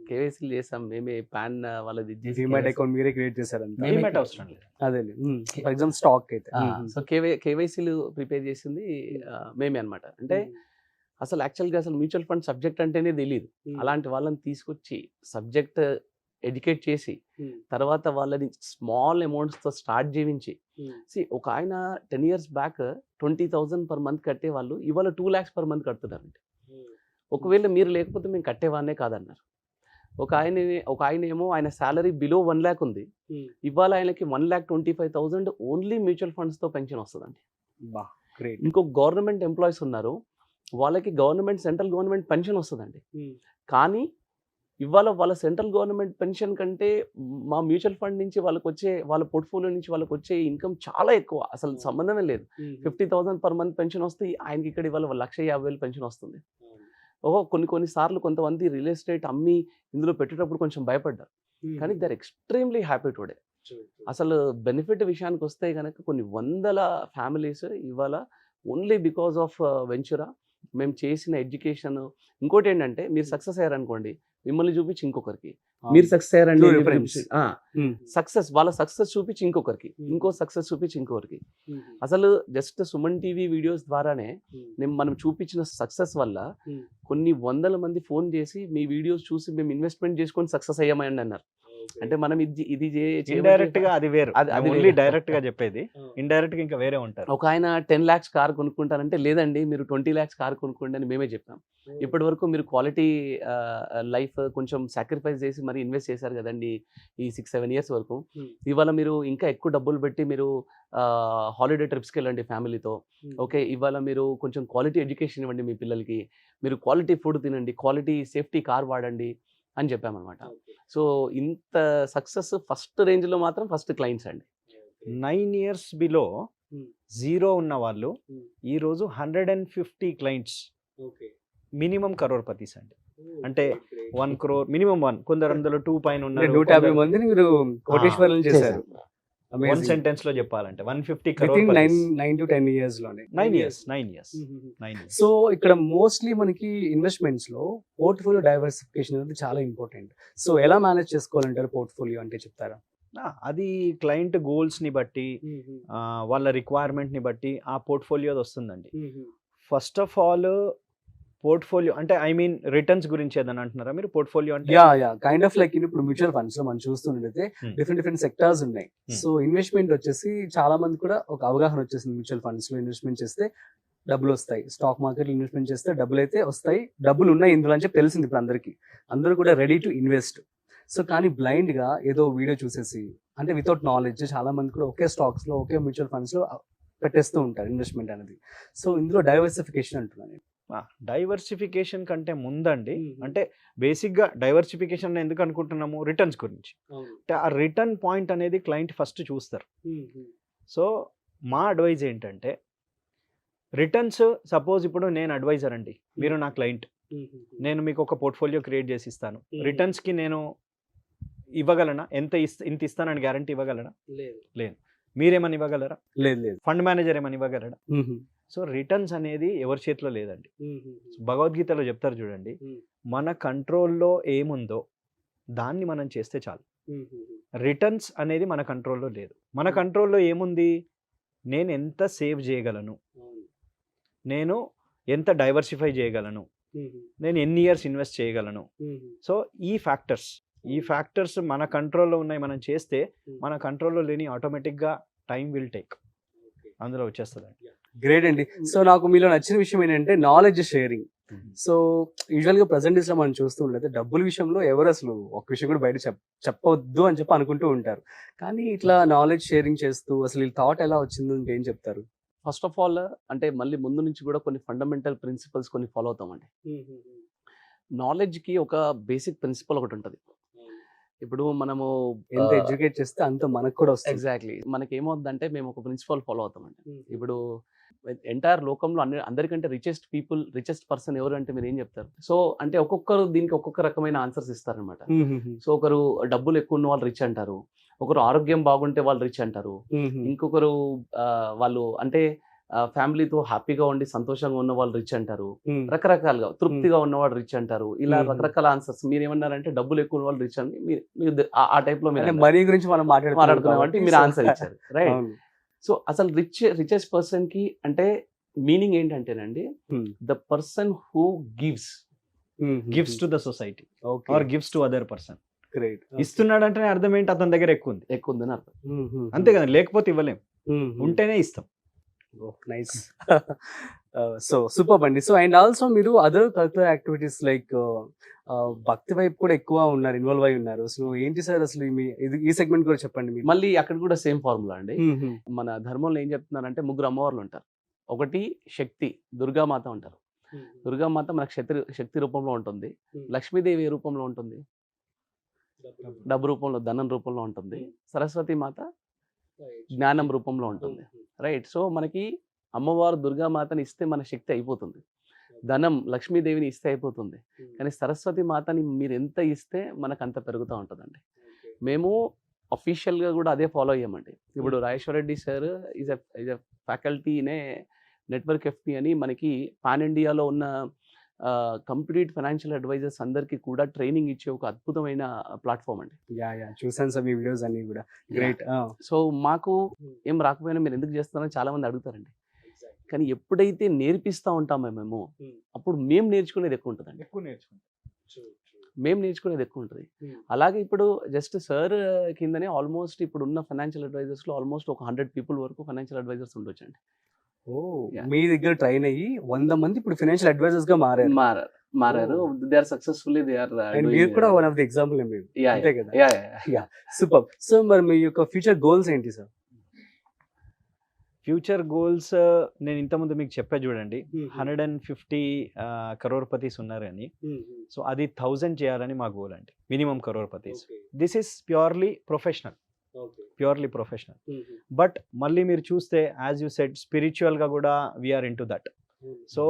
Speaker 3: కేవైసీలు చేసాం మేమే. పాన్ వాళ్ళది
Speaker 2: డిమాట్ అకౌంట్ మీరే క్రియేట్ చేశారంట.
Speaker 4: Demat అవసరం లేదు.
Speaker 2: అదే ఫర్ ఎగ్జాంపుల్ స్టాక్ అయితే
Speaker 3: సో కేవైసీలు ప్రిపేర్ చేసింది మేమే అన్నమాట. అంటే అసలు యాక్చువల్గా అసలు మ్యూచువల్ ఫండ్ సబ్జెక్ట్ అంటేనే తెలియదు. అలాంటి వాళ్ళని తీసుకొచ్చి సబ్జెక్ట్ ఎడ్యుకేట్ చేసి తర్వాత వాళ్ళని స్మాల్ అమౌంట్స్తో స్టార్ట్ చేయించి ఒక ఆయన 10 years బ్యాక్ 20,000 per month కట్టే వాళ్ళు ఇవాళ 2 lakhs per month కడుతున్నారండి. ఒకవేళ మీరు లేకపోతే మేము కట్టేవాళ్ళనే కాదన్నారు. ఒక ఆయన ఏమో ఆయన శాలరీ బిలో 1 lakh ఉంది. ఇవాళ ఆయనకి 1,25,000 ఓన్లీ మ్యూచువల్ ఫండ్స్తో పెన్షన్ వస్తుందండి. ఇంకో గవర్నమెంట్ ఎంప్లాయీస్ ఉన్నారు, వాళ్ళకి సెంట్రల్ గవర్నమెంట్ పెన్షన్ వస్తుందండి. కానీ ఇవాళ వాళ్ళ సెంట్రల్ గవర్నమెంట్ పెన్షన్ కంటే మా మ్యూచువల్ ఫండ్ నుంచి వాళ్ళ పోర్ట్ఫోలియో నుంచి వాళ్ళకి వచ్చే ఇన్కమ్ చాలా ఎక్కువ. అసలు సంబంధమే లేదు. 50,000 per month పెన్షన్ వస్తే ఆయనకి ఇక్కడ ఇవాళ 1,50,000 పెన్షన్ వస్తుంది. కొన్ని సార్లు కొంతమంది రియల్ ఎస్టేట్ అమ్మి ఇందులో పెట్టేటప్పుడు కొంచెం భయపడ్డారు. కానీ they are extremely happy today. అసలు బెనిఫిట్ విషయానికి వస్తే కనుక కొన్ని వందల ఫ్యామిలీస్ ఇవాళ ఓన్లీ బికాస్ ఆఫ్ వెంచురా మేము చేసిన ఎడ్యుకేషన్. ఇంకోటి ఏంటంటే మీరు సక్సెస్ అయ్యారనుకోండి, మిమ్మల్ని చూపించి ఇంకొకరికి మీరు సక్సెస్ అయ్యారండి, వాళ్ళ సక్సెస్ చూపించి ఇంకొకరికి, ఇంకో సక్సెస్ చూపించి ఇంకొకరికి. అసలు జస్ట్ సుమన్ టీవీ వీడియోస్ ద్వారానే మనం చూపించిన సక్సెస్ వల్ల కొన్ని వందల మంది ఫోన్ చేసి మీ వీడియోస్ చూసి మేము ఇన్వెస్ట్మెంట్ చేసుకొని సక్సెస్ అయ్యామని అన్నారు. అంటే మనం ఇది
Speaker 4: ఇండైరెక్ట్ గా అది వేరు. అది డైరెక్ట్ గా చెప్పేది, ఇండైరెక్ట్ గా ఇంకా వేరే ఉంటారు.
Speaker 3: ఒక ఆయన 10 lakhs కార్ కొనుక్కుంటారంటే లేదండి మీరు 20 lakhs కార్ కొనుక్కోండి అని మేమే చెప్పాం. ఇప్పటి వరకు మీరు క్వాలిటీ లైఫ్ కొంచెం సాక్రిఫైస్ చేసి మరి ఇన్వెస్ట్ చేశారు కదండి ఈ 6-7 years వరకు. ఇవాళ మీరు ఇంకా ఎక్కువ డబ్బులు పెట్టి మీరు హాలిడే ట్రిప్స్కి వెళ్ళండి ఫ్యామిలీతో. ఓకే, ఇవాళ మీరు కొంచెం క్వాలిటీ ఎడ్యుకేషన్ ఇవ్వండి మీ పిల్లలకి, మీరు క్వాలిటీ ఫుడ్ తినండి, క్వాలిటీ సేఫ్టీ కార్ వాడండి అని చెప్పామన్నమాట. సో ఇంత సక్సెస్ ఫస్ట్ రేంజ్లో మాత్రం ఫస్ట్ క్లయింట్స్ అండి.
Speaker 4: 9 years బిలో 0 ఉన్న వాళ్ళు ఈరోజు 150 clients మినిమం కరోర్పతీస్ అండి. అంటే 1 crore మినిమం 1, కొందరు అందులో 2 పైన ఉన్నారు.
Speaker 2: 150 మందిని మీరు కోటీశ్వరులను చేశారు.
Speaker 4: వన్ సెంటెన్స్ లో చెప్పాలంటే 150
Speaker 2: Within
Speaker 4: crore
Speaker 2: 9 to 10 years లోనే.
Speaker 4: 9 years.
Speaker 2: సో ఇక్కడ మోస్ట్లీ మనకి ఇన్వెస్ట్మెంట్స్ లో పోర్ట్ఫోలియో డైవర్సిఫికేషన్ అనేది చాలా ఇంపార్టెంట్. సో ఎలా మేనేజ్ చేసుకోవాలంటారు పోర్ట్ఫోలియో అంటే చెప్తారా?
Speaker 4: అది క్లయింట్ గోల్స్ ని బట్టి, వాళ్ళ రిక్వైర్మెంట్ ని బట్టి ఆ పోర్ట్ఫోలియో వస్తుందండి. ఫస్ట్ ఆఫ్ ఆల్ పోర్ట్ఫోలియో అంటే ఐ మీన్ రిటర్న్స్ గురించి ఏదైనా అంటున్నారా మీరు? పోర్ట్ఫోలియో అంటే
Speaker 2: కైండ్ ఆఫ్ లైక్ ఇప్పుడు మ్యూచువల్ ఫండ్స్ లో మనం చూస్తుంటే డిఫరెంట్ సెక్టార్స్ ఉన్నాయి. సో ఇన్వెస్ట్మెంట్ వచ్చేసి చాలా మంది కూడా ఒక అవగాహన వచ్చేసింది. మ్యూచువల్ ఫండ్స్ లో ఇన్వెస్ట్మెంట్ చేస్తే డబ్బులు వస్తాయి, స్టాక్ మార్కెట్ ఇన్వెస్ట్మెంట్ చేస్తే డబ్బులు అయితే వస్తాయి, డబ్బులు ఉన్నాయి ఇందులో అని చెప్పి తెలిసింది ఇప్పుడు అందరికి. అందరూ కూడా రెడీ టు ఇన్వెస్ట్. సో కానీ బ్లైండ్ గా ఏదో వీడియో చూసేసి అంటే వితౌట్ నాలెడ్జ్ చాలా మంది కూడా ఒకే స్టాక్స్ లో ఒకే మ్యూచువల్ ఫండ్స్ లో పెట్టేస్తూ ఉంటారు ఇన్వెస్ట్మెంట్ అనేది. సో ఇందులో డైవర్సిఫికేషన్ అంటున్నాను.
Speaker 4: డైవర్సిఫికేషన్ కంటే ముందండి, అంటే బేసిక్ గా డైవర్సిఫికేషన్ ఎందుకు అనుకుంటున్నాము? రిటర్న్స్ గురించి. అంటే ఆ రిటర్న్ పాయింట్ అనేది క్లయింట్ ఫస్ట్ చూస్తారు. సో మా అడ్వైజ్ ఏంటంటే రిటర్న్స్, సపోజ్ ఇప్పుడు నేను అడ్వైజర్ అండి, మీరు నా క్లయింట్, నేను మీకు ఒక పోర్ట్ఫోలియో క్రియేట్ చేసి ఇస్తాను. రిటర్న్స్ కి నేను ఇవ్వగలనా? ఇంత ఇస్తానని గ్యారంటీ ఇవ్వగలనా? లేదు. మీరేమని ఇవ్వగలరా?
Speaker 2: లేదు.
Speaker 4: ఫండ్ మేనేజర్ ఏమని ఇవ్వగలరా? సో రిటర్న్స్ అనేది ఎవరి చేతిలో లేదండి. భగవద్గీతలో చెప్తారు చూడండి, మన కంట్రోల్లో ఏముందో దాన్ని మనం చేస్తే చాలు. రిటర్న్స్ అనేది మన కంట్రోల్లో లేదు. మన కంట్రోల్లో ఏముంది, నేను ఎంత సేవ్ చేయగలను, నేను ఎంత డైవర్సిఫై చేయగలను, నేను ఎన్ని ఇయర్స్ ఇన్వెస్ట్ చేయగలను. సో ఈ ఫ్యాక్టర్స్ మన కంట్రోల్లో ఉన్నాయి. మనం చేస్తే మన కంట్రోల్లో లేని ఆటోమేటిక్గా టైం విల్ టేక్ అందులో వచ్చేస్తుంది.
Speaker 2: గ్రేట్ అండి. సో నాకు మీలో నచ్చిన విషయం ఏంటంటే నాలెడ్జ్ షేరింగ్. సో యూజువల్ గా ప్రజెంట్ డేస్ లో మనం చూస్తూ ఉండేది డబ్బుల విషయంలో ఎవరు అసలు ఒక విషయం కూడా బయట చెప్పవద్దు అని చెప్పి అనుకుంటూ ఉంటారు. కానీ ఇట్లా నాలెడ్జ్ షేరింగ్ చేస్తూ అసలు ఈ థాట్ ఎలా వచ్చింది అంటే ఏం చెప్తారు?
Speaker 3: ఫస్ట్ ఆఫ్ ఆల్ అంటే మళ్ళీ ముందు నుంచి కూడా కొన్ని ఫండమెంటల్ ప్రిన్సిపల్స్ కొన్ని ఫాలో అవుతామండి. నాలెడ్జ్కి ఒక బేసిక్ ప్రిన్సిపల్ ఒకటి ఉంటుంది. ఇప్పుడు మనము
Speaker 2: ఎంత ఎడ్యుకేట్ చేస్తే అంత మనకు కూడా వస్తుంది.
Speaker 3: ఎగ్జాక్ట్లీ మనకి ఏమవుతుందంటే మేము ఒక ప్రిన్సిపల్ ఫాలో అవుతామండి. ఇప్పుడు ఎంటైర్ లోకంలో అందరికంటే రిచెస్ట్ పర్సన్ ఎవరు అంటే మీరు ఏం చెప్తారు? సో అంటే ఒక్కొక్కరు దీనికి ఒక్కొక్క రకమైన ఆన్సర్స్ ఇస్తారనమాట. సో ఒకరు డబ్బులు ఎక్కువ ఉన్న వాళ్ళు రిచ్ అంటారు, ఒకరు ఆరోగ్యం బాగుంటే వాళ్ళు రిచ్ అంటారు, ఇంకొకరు వాళ్ళు అంటే ఫ్యామిలీతో హ్యాపీగా ఉండి సంతోషంగా ఉన్న వాళ్ళు రిచ్ అంటారు, రకరకాలుగా తృప్తిగా ఉన్నవాడు రిచ్ అంటారు. ఇలా రకరకాల ఆన్సర్స్. మీరు ఏమన్నారంటే డబ్బులు ఎక్కువ ఉన్న వాళ్ళు రిచ్ అని మీరు ఆ టైప్ లో
Speaker 2: మనీ గురించి మనం
Speaker 3: మాట్లాడుతున్నాం అంటే మీరు ఆన్సర్ ఇచ్చారు, రైట్? సో అసలు రిచెస్ట్ పర్సన్ కి అంటే మీనింగ్ ఏంటంటేనండి, the person who gives
Speaker 4: to the society or gives to other person.
Speaker 2: Great.
Speaker 4: ఇస్తున్నాడు అంటే అర్థం ఏంటి, అతని దగ్గర ఎక్కువ ఉందని అర్థం. అంతే కదా, లేకపోతే ఇవ్వలేం, ఉంటేనే ఇస్తాం.
Speaker 2: నైస్. సో సూపర్ అండి. సో అండ్ ఆల్సో మీరు అదర్ కల్చరల్ యాక్టివిటీస్ లైక్ భక్తి వైపు కూడా ఎక్కువ ఉన్నారు, ఇన్వాల్వ్ అయి ఉన్నారు. సో ఏంటి సార్ అసలు ఈ సెగ్మెంట్ కూడా చెప్పండి మీరు.
Speaker 3: మళ్ళీ అక్కడ కూడా సేమ్ ఫార్ములా అండి. మన ధర్మంలో ఏం చెప్తున్నారంటే ముగ్గురు అమ్మవార్లు ఉంటారు. ఒకటి శక్తి, దుర్గామాత ఉంటారు. దుర్గామాత మనకు శక్తి రూపంలో ఉంటుంది. లక్ష్మీదేవి ఏ రూపంలో ఉంటుంది? డబ్బు రూపంలో, ధనం రూపంలో ఉంటుంది. సరస్వతి మాత జ్ఞానం రూపంలో ఉంటుంది, రైట్? సో మనకి అమ్మవారు దుర్గామాతని ఇస్తే మన శక్తి అయిపోతుంది, ధనం లక్ష్మీదేవిని ఇస్తే అయిపోతుంది. కానీ సరస్వతి మాతని మీరు ఎంత ఇస్తే మనకు అంత పెరుగుతూ ఉంటుందండి. మేము అఫీషియల్గా కూడా అదే ఫాలో అయ్యామండి. ఇప్పుడు Rajeshwara Reddy sir is a faculty ఇనే నెట్వర్క్ ఎఫ్పి అని మనకి పాన్ ఇండియాలో ఉన్న కంప్లీట్ ఫైనాన్షియల్ అడ్వైజర్స్ అందరికీ కూడా ట్రైనింగ్ ఇచ్చే ఒక అద్భుతమైన ప్లాట్ఫామ్ అండి.
Speaker 2: చూసాను సార్ మీ వీడియోస్ అన్ని కూడా. గ్రేట్.
Speaker 3: సో మాకు ఏం రాకపోయినా మీరు ఎందుకు చేస్తున్నారని చాలా మంది అడుగుతారండి. కానీ ఎప్పుడైతే నేర్పిస్తూ ఉంటామో మేము, అప్పుడు మేము నేర్చుకునేది ఎక్కువ ఉంటుందండి. మేము నేర్చుకునేది ఎక్కువ ఉంటుంది. అలాగే ఇప్పుడు జస్ట్ సార్ కిందనే ఆల్మోస్ట్ ఇప్పుడు ఉన్న ఫైనాన్షియల్ అడ్వైజర్స్లో ఆల్మోస్ట్ ఒక 100 people వరకు ఫైనాన్షియల్ అడ్వైజర్స్ ఉండొచ్చండి.
Speaker 2: మీ దగ్గర ట్రైన్ అయ్యి 100 మంది ఇప్పుడు ఫైనాన్షియల్ అడ్వైజర్స్ గా మారారు.
Speaker 3: They are successfully they are.
Speaker 2: మీరు కూడా వన్ ఆఫ్ ది ఎగ్జాంపుల్ అంతే కదా. సూపర్. సో మరి మీ యొక్క ఫ్యూచర్ గోల్స్ ఏంటి సార్?
Speaker 4: ఫ్యూచర్ గోల్స్ నేను ఇంతకుముందు మీకు చెప్పా చూడండి, 150 crorepati's ఉన్నారని. సో అది 1000 చేయాలని మా గోల్ అండి, minimum crorepati's. This is purely professional. But మళ్ళీ మీరు చూస్తే యాజ్ యూ సెడ్ స్పిరిచువల్గా కూడా we are into that. So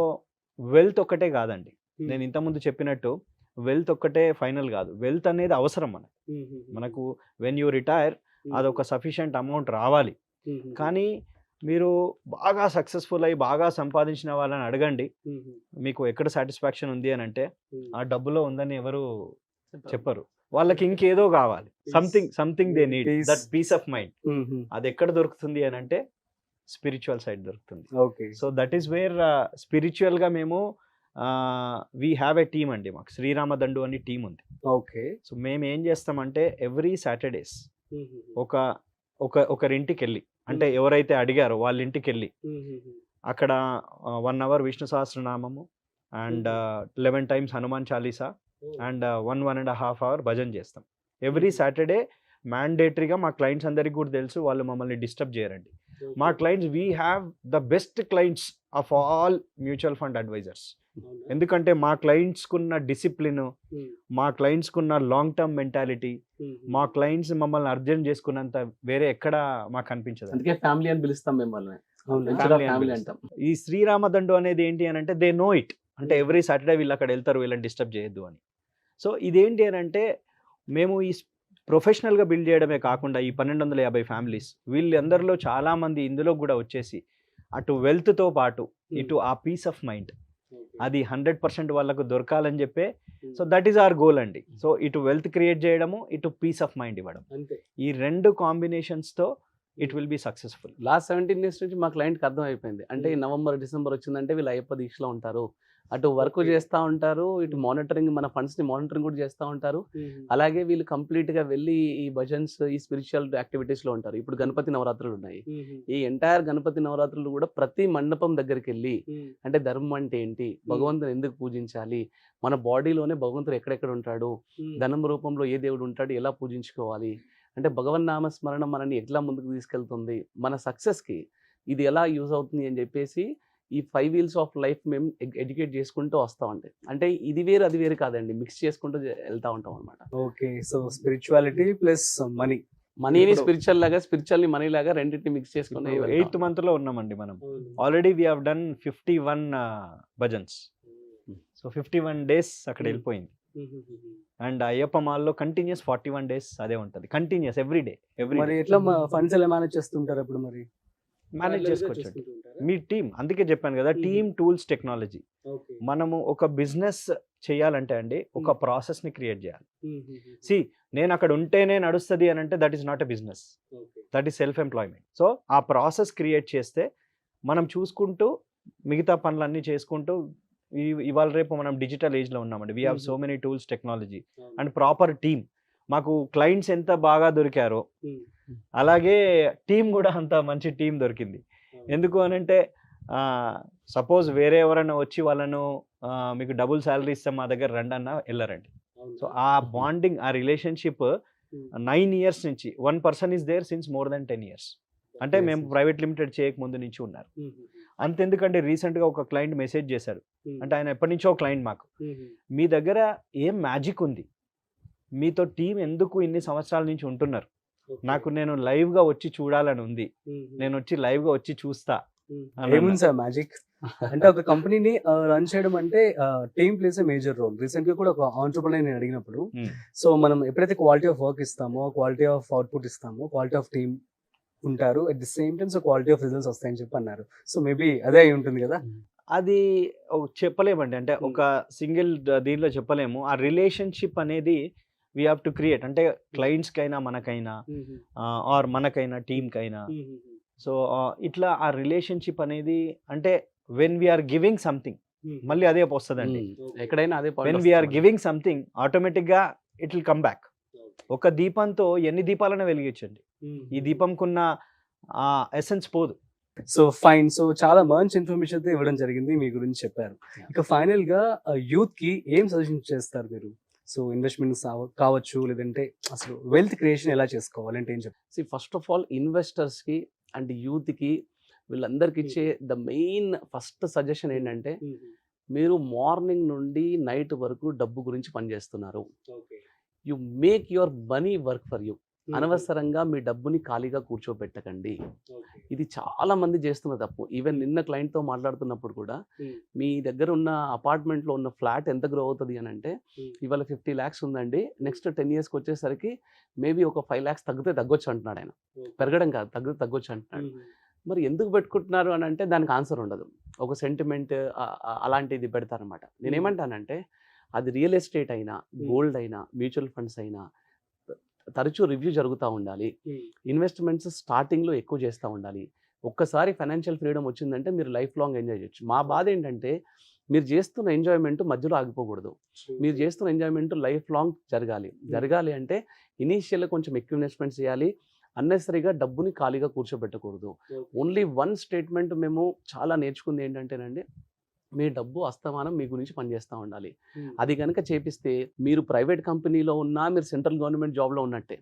Speaker 4: wealth ఒక్కటే కాదండి, నేను ఇంతకుముందు చెప్పినట్టు వెల్త్ ఒక్కటే ఫైనల్ కాదు. వెల్త్ అనేది అవసరం మనకు వెన్ యూ రిటైర్ అదొక సఫిషియంట్ అమౌంట్ రావాలి. కానీ మీరు బాగా సక్సెస్ఫుల్ అయ్యి బాగా సంపాదించిన వాళ్ళని అడగండి, మీకు ఎక్కడ సాటిస్ఫాక్షన్ ఉంది అని అంటే ఆ డబ్బులో ఉందని ఎవరు చెప్పరు. వాళ్ళకి ఇంకేదో కావాలి, something they need, that peace of mind. అది ఎక్కడ దొరుకుతుంది అని అంటే స్పిరిచువల్ సైడ్ దొరుకుతుంది. So that is where spiritual గా మేము వీ హ్యావ్ ఎ టీమ్ అండి, మాకు శ్రీరామ దండు అని టీం ఉంది. సో మేము ఏం చేస్తామంటే ఎవ్రీ సాటర్డేస్ ఒకరింటికి వెళ్ళి, అంటే ఎవరైతే అడిగారో వాళ్ళ ఇంటికి వెళ్ళి అక్కడ 1 hour Vishnu Sahasranamam and 11 times Hanuman Chalisa and 1.5 hour భజన చేస్తాం ఎవ్రీ సాటర్డే. మ్యాండేటరీగా మా క్లయింట్స్ అందరికీ కూడా తెలుసు, వాళ్ళు మమ్మల్ని డిస్టర్బ్ చేయరండి. మా clients, we have the best clients of all mutual fund advisers. ఎందుకంటే మా క్లయింట్స్కున్న డిసిప్లిన్, మా క్లయింట్స్కున్న లాంగ్ టర్మ్ మెంటాలిటీ, మా క్లయింట్స్ మమ్మల్ని అర్థం చేసుకున్నంత వేరే ఎక్కడ మాకు అనిపించదు.
Speaker 3: అందుకే ఫ్యామిలీ అని పిలుస్తాం మిమ్మల్ని.
Speaker 4: ఈ శ్రీరామ దండు అనేది ఏంటి అని అంటే దే నో ఇట్, అంటే ఎవ్రీ సాటర్డే వీళ్ళు అక్కడ వెళ్తారు, వీళ్ళని డిస్టర్బ్ చేయొద్దు అని. సో ఇదేంటి అని అంటే మేము ఈ ప్రొఫెషనల్గా బిల్డ్ చేయడమే కాకుండా ఈ 1250 ఫ్యామిలీస్ వీళ్ళందరిలో చాలామంది ఇందులో కూడా వచ్చేసి అటు వెల్త్తో పాటు ఇటు ఆ పీస్ ఆఫ్ మైండ్ అది 100% వాళ్ళకు దొరకాలని చెప్పే so that is our goal అండి. సో ఇటు వెల్త్ క్రియేట్ చేయడము, ఇటు పీస్ ఆఫ్ మైండ్ ఇవ్వడం,
Speaker 2: అంతే.
Speaker 4: ఈ 2 కాంబినేషన్స్తో it will be successful.
Speaker 3: Last 17 years నుంచి మా క్లయింట్కి అర్థం అయిపోయింది. అంటే ఈ నవంబర్ డిసెంబర్ వచ్చిందంటే వీళ్ళు అయ్యప్ప దీక్షలో ఉంటారు, అటు వర్క్ చేస్తూ ఉంటారు, ఇటు మానిటరింగ్ మన ఫండ్స్ని మానిటరింగ్ కూడా చేస్తూ ఉంటారు. అలాగే వీళ్ళు కంప్లీట్గా వెళ్ళి ఈ భజన్స్ ఈ స్పిరిచువల్ యాక్టివిటీస్లో ఉంటారు. ఇప్పుడు గణపతి నవరాత్రులు ఉన్నాయి. ఈ ఎంటైర్ గణపతి నవరాత్రులు కూడా ప్రతి మండపం దగ్గరికి వెళ్ళి అంటే ధర్మం అంటే ఏంటి, భగవంతుని ఎందుకు పూజించాలి, మన బాడీలోనే భగవంతుడు ఎక్కడెక్కడ ఉంటాడు, ధనం రూపంలో ఏ దేవుడు ఉంటాడు, ఎలా పూజించుకోవాలి, అంటే భగవన్నామ స్మరణ మనని ఎట్లా ముందుకు తీసుకెళ్తుంది, మన సక్సెస్కి ఇది ఎలా యూజ్ అవుతుంది అని చెప్పేసి ఈ 5 వీల్స్ ఆఫ్ లైఫ్ మేము ఎడ్యుకేట్ చేసుకుంటూ వస్తామండి. అంటే ఇది వేరు అది వేరు కాదండి, మిక్స్ చేసుకుంటూ వెళ్తూ ఉంటాం అనమాట.
Speaker 2: Okay. So spirituality plus money,
Speaker 3: మనీని స్పిరిచువల్ లాగా, స్పిరిచువల్ని మనీ లాగా రెండింటిని మిక్స్ చేసుకుని
Speaker 4: 8th మంత్లో ఉన్నామండి మనం. Already we have done 51 bhajans. So 51 days అక్కడ వెళ్ళిపోయింది. అండ్ అయ్యప్ప మాల్లో కంటిన్యూస్ 41 days అదే ఉంటుంది, కంటిన్యూస్ ఎవ్రీ డే.
Speaker 2: మరి ఎట్లా ఫండ్స్ ఎలా మేనేజ్ చేస్తుంటారు అప్పుడు? మరి
Speaker 4: మేనేజ్ చేసుకోవచ్చు మీ టీమ్. అందుకే చెప్పాను కదా, టీమ్, టూల్స్, టెక్నాలజీ. మనము ఒక బిజినెస్ చేయాలంటే అండి ఒక ప్రాసెస్ని క్రియేట్ చేయాలి. నేను అక్కడ ఉంటేనే నడుస్తుంది అని అంటే that is not a business, that is self employment. So ఆ ప్రాసెస్ క్రియేట్ చేస్తే మనం చూసుకుంటూ మిగతా పనులన్నీ చేసుకుంటూ ఇవాళ రేపు మనం డిజిటల్ ఏజ్లో ఉన్నామండి. We have so many tools, technology and proper team. మాకు క్లయింట్స్ ఎంత బాగా దొరికారో అలాగే టీం కూడా అంత మంచి టీం దొరికింది. ఎందుకు అనంటే సపోజ్ వేరే ఎవరైనా వచ్చి వాళ్ళను మీకు డబుల్ శాలరీ ఇస్తాం మా దగ్గర రండి అన్న వెళ్ళరండి. సో ఆ బాండింగ్, ఆ రిలేషన్షిప్ 9 years నుంచి 1 person is there since more than 10 years. అంటే మేము ప్రైవేట్ లిమిటెడ్ చేయక ముందు నుంచి ఉన్నారు. అంతెందుకంటే రీసెంట్గా ఒక క్లయింట్ మెసేజ్ చేశారు, అంటే ఆయన ఎప్పటి నుంచో క్లయింట్ మాకు, మీ దగ్గర ఏం మ్యాజిక్ ఉంది, మీతో టీం ఎందుకు ఇన్ని సంవత్సరాల నుంచి ఉంటున్నారు, నేను లైవ్గా వచ్చి చూడాలని ఉంది, నేను వచ్చి లైవ్గా వచ్చి చూస్తా.
Speaker 2: ఏముంది సార్ మ్యాజిక్ అంటే ఒక కంపెనీని రన్ చేయడం అంటే team place a major role. Recent గా కూడా ఒక ఆంటర్‌ప్రెన్యూర్ నేను అడిగినప్పుడు, సో మనం ఎప్పుడైతే క్వాలిటీ ఆఫ్ వర్క్ ఇస్తామో, క్వాలిటీ ఆఫ్ అవుట్పుట్ ఇస్తామో, క్వాలిటీ ఆఫ్ టీమ్ ఉంటారు, at the same time so quality of results వస్తాయని చెప్పి అన్నారు. సో మేబీ అదే అయి ఉంటుంది కదా.
Speaker 4: అది చెప్పలేమండి, అంటే ఒక సింగిల్ దీనిలో చెప్పలేము. ఆ రిలేషన్షిప్ అనేది వీ హ్యావ్ టు క్రియేట్, అంటే క్లయింట్స్కైనా మనకైనా ఆర్ మనకైనా టీమ్కైనా. సో ఇట్లా ఆ రిలేషన్షిప్ అనేది అంటే వెన్ వీఆర్ గివింగ్ సంథింగ్ మళ్ళీ అదే వస్తుందండి.
Speaker 3: ఎక్కడైనా అదే
Speaker 4: వెన్ వీఆర్ గివింగ్ సంథింగ్ ఆటోమేటిక్గా ఇట్ విల్ కమ్ బ్యాక్. ఒక దీపంతో ఎన్ని దీపాలైనా వెలిగించండి, ఈ దీపంకున్న ఎసెన్స్ పోదు.
Speaker 2: So fine. సో చాలా మంచి ఇన్ఫర్మేషన్ అయితే ఇవ్వడం జరిగింది, మీ గురించి చెప్పారు. ఇక ఫైనల్ గా యూత్ కి ఏం సజెషన్ చేస్తారు మీరు? సో ఇన్వెస్ట్మెంట్స్ కావచ్చు, లేదంటే అసలు వెల్త్ క్రియేషన్ ఎలా చేసుకోవాలంటే ఏం చెప్తారు?
Speaker 3: ఫస్ట్ ఆఫ్ ఆల్ ఇన్వెస్టర్స్కి అండ్ యూత్కి వీళ్ళందరికీ ఇచ్చే ద మెయిన్ ఫస్ట్ సజెషన్ ఏంటంటే, మీరు మార్నింగ్ నుండి నైట్ వరకు డబ్బు గురించి పనిచేస్తున్నారు. You make your money work for you. అనవసరంగా మీ డబ్బుని ఖాళీగా కూర్చోబెట్టకండి. ఇది చాలా మంది చేస్తున్న తప్పు. ఈవెన్ నిన్న క్లయింట్తో మాట్లాడుతున్నప్పుడు కూడా, మీ దగ్గర ఉన్న అపార్ట్మెంట్లో ఉన్న ఫ్లాట్ ఎంత గ్రో అవుతుంది అని అంటే, ఇవాళ 50 lakhs ఉందండి, నెక్స్ట్ 10 yearsకి వచ్చేసరికి మేబీ ఒక 5 lakhs తగ్గొచ్చు అంటున్నాడు ఆయన. పెరగడం కాదు, తగ్గొచ్చు అంటున్నాడు. మరి ఎందుకు పెట్టుకుంటున్నారు అని అంటే దానికి ఆన్సర్ ఉండదు, ఒక సెంటిమెంట్ అలాంటిది పెడతారనమాట. నేనేమంటానంటే, అది రియల్ ఎస్టేట్ అయినా, గోల్డ్ అయినా, మ్యూచువల్ ఫండ్స్ అయినా తరచూ రివ్యూ జరుగుతూ ఉండాలి. ఇన్వెస్ట్మెంట్స్ స్టార్టింగ్లో ఎక్కువ చేస్తూ ఉండాలి. ఒక్కసారి ఫైనాన్షియల్ ఫ్రీడమ్ వచ్చిందంటే మీరు లైఫ్ లాంగ్ ఎంజాయ్ చేయొచ్చు. మా బాధ ఏంటంటే, మీరు చేస్తున్న ఎంజాయ్మెంట్ మధ్యలో ఆగిపోకూడదు. మీరు చేస్తున్న ఎంజాయ్మెంట్ లైఫ్ లాంగ్ జరగాలి అంటే ఇనీషియల్గా కొంచెం ఎక్కువ ఇన్వెస్ట్మెంట్స్ చేయాలి. అన్నెసరీగా డబ్బుని ఖాళీగా కూర్చోబెట్టకూడదు. ఓన్లీ వన్ స్టేట్మెంట్ మేము చాలా నేర్చుకుంది ఏంటంటేనండి, మీ డబ్బు అస్తమానం మీ గురించి పనిచేస్తూ ఉండాలి. అది కనుక చేపిస్తే మీరు ప్రైవేట్ కంపెనీలో ఉన్నా మీరు సెంట్రల్ గవర్నమెంట్ జాబ్లో ఉన్నట్టే,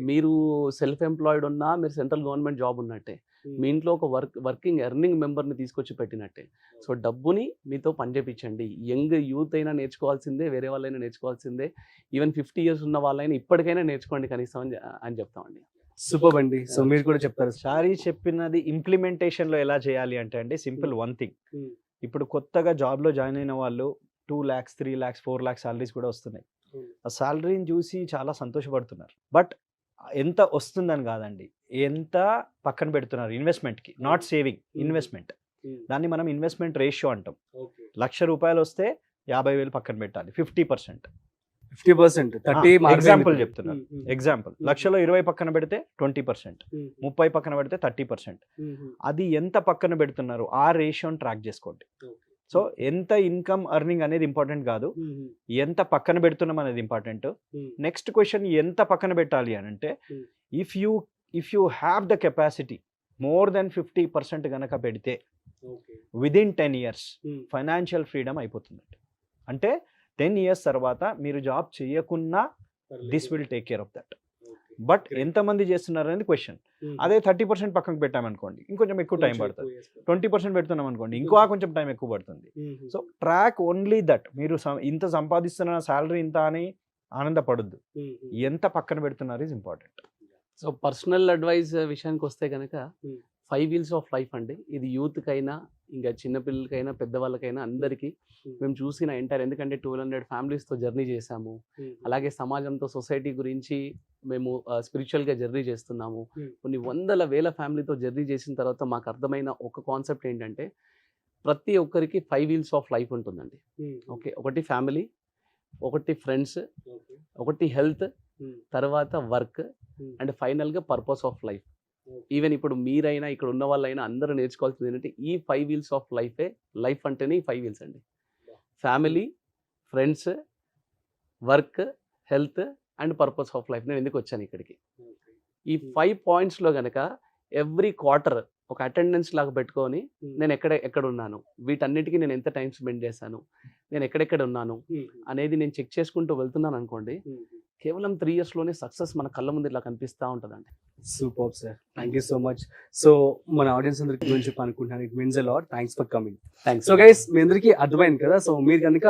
Speaker 3: మీరు సెల్ఫ్ ఎంప్లాయిడ్ ఉన్నా మీరు సెంట్రల్ గవర్నమెంట్ జాబ్ ఉన్నట్టే, మీ ఇంట్లో ఒక వర్కింగ్ ఎర్నింగ్ మెంబర్ని తీసుకొచ్చి పెట్టినట్టే. సో డబ్బుని మీతో పనిచేపించండి. యంగ్ యూత్ అయినా నేర్చుకోవాల్సిందే, వేరే వాళ్ళైనా నేర్చుకోవాల్సిందే, ఈవెన్ 50 years ఉన్న వాళ్ళైనా ఇప్పటికైనా నేర్చుకోండి కనీసం అని చెప్తామండి.
Speaker 2: సూపర్ అండి. సో మీరు కూడా చెప్తారు.
Speaker 4: సారీ చెప్పినది ఇంప్లిమెంటేషన్లో ఎలా చేయాలి అంటే అండి, సింపుల్ వన్ థింగ్. ఇప్పుడు కొత్తగా జాబ్లో జాయిన్ అయిన వాళ్ళు 2 lakhs, 3 lakhs, 4 lakhs సాలరీస్ కూడా వస్తున్నాయి. ఆ సాలరీని చూసి చాలా సంతోషపడుతున్నారు. బట్ ఎంత వస్తుందని కాదండి, ఎంత పక్కన పెడుతున్నారు ఇన్వెస్ట్మెంట్కి, నాట్ సేవింగ్, ఇన్వెస్ట్మెంట్. దాన్ని మనం ఇన్వెస్ట్మెంట్ రేషియో అంటాం. 1,00,000 రూపాయలు వస్తే 50,000 పక్కన పెట్టాలి 50%.
Speaker 2: 50%, 30
Speaker 4: ఎగ్జాంపుల్ చెప్తున్నాను. ఎగ్జాంపుల్, లక్షలో 20 పక్కన పెడితే 20%, 30 పక్కన పెడితే 30%. అది ఎంత పక్కన పెడుతున్నారు ఆ రేషియోని ట్రాక్ చేసుకోండి. సో ఎంత ఇన్కమ్ ఎర్నింగ్ అనేది ఇంపార్టెంట్ కాదు, ఎంత పక్కన పెడుతున్నాం అనేది ఇంపార్టెంట్. నెక్స్ట్ క్వశ్చన్ ఎంత పక్కన పెట్టాలి అని అంటే, if you have the capacity more than 50% కనుక పెడితే విదిన్ 10 years ఫైనాన్షియల్ ఫ్రీడమ్ అయిపోతుంది. అంటే 10 years తర్వాత మీరు జాబ్ చేయకున్నా this will take care of that. But ఎంతమంది చేస్తున్నారు అనేది క్వశ్చన్. అదే 30% పక్కకు పెట్టామనుకోండి ఇంకొంచెం ఎక్కువ టైం పడుతుంది. 20% పెడుతున్నాం అనుకోండి ఇంకో కొంచెం టైం ఎక్కువ పడుతుంది. So track only that. మీరు ఇంత సంపాదిస్తున్న శాలరీ ఇంత అని ఆనందపడద్దు, ఎంత పక్కన పెడుతున్నారు is important.
Speaker 3: So personal advice విషయానికి వస్తే కనుక 5 wheels ఆఫ్ లైఫ్ అండి. ఇది యూత్కైనా ఇంకా చిన్నపిల్లలకైనా పెద్దవాళ్ళకైనా అందరికీ మేము చూసిన ఎంటైర్, ఎందుకంటే 200 ఫ్యామిలీస్తో జర్నీ చేశాము. అలాగే సమాజంతో సొసైటీ గురించి మేము స్పిరిచువల్గా జర్నీ చేస్తున్నాము. కొన్ని వందల వేల ఫ్యామిలీతో జర్నీ చేసిన తర్వాత మాకు అర్థమైన ఒక కాన్సెప్ట్ ఏంటంటే, ప్రతి ఒక్కరికి 5 wheels ఆఫ్ లైఫ్ ఉంటుందండి. ఓకే, ఒకటి ఫ్యామిలీ, ఒకటి ఫ్రెండ్స్, ఒకటి హెల్త్, తర్వాత వర్క్, అండ్ ఫైనల్గా పర్పస్ ఆఫ్ లైఫ్. ఈవెన్ ఇప్పుడు మీరైనా ఇక్కడ ఉన్న వాళ్ళైనా అందరూ నేర్చుకోవాల్సింది ఏంటంటే, ఈ 5 wheels ఆఫ్ లైఫే. లైఫ్ అంటేనే ఈ 5 wheels అండి. Family, friends, work, health and purpose of life. నేను ఎందుకు వచ్చాను ఇక్కడికి, ఈ 5 pointsలో కనుక ఎవ్రీ క్వార్టర్ ఒక అటెండెన్స్ లాగా పెట్టుకొని నేను ఎక్కడ ఉన్నాను, వీటన్నిటికీ నేను ఎంత టైం స్పెండ్ చేశాను, నేను ఎక్కడెక్కడ ఉన్నాను అనేది నేను చెక్ చేసుకుంటూ వెళ్తున్నాను అనుకోండి, కేవలం 3 yearsలోనే సక్సెస్ మన కళ్ళ ముందు ఇలా కనిపిస్తూ ఉంటుందండి.
Speaker 2: Super sir, thank you so much. So మన ఆడియన్స్ అందరికి గురించి చెప్పాలనుకుంటున్నాను. It means a lot. Thanks for coming. So guys, మీ అందరికీ అర్థమైంది కదా. సో మీరు కనుక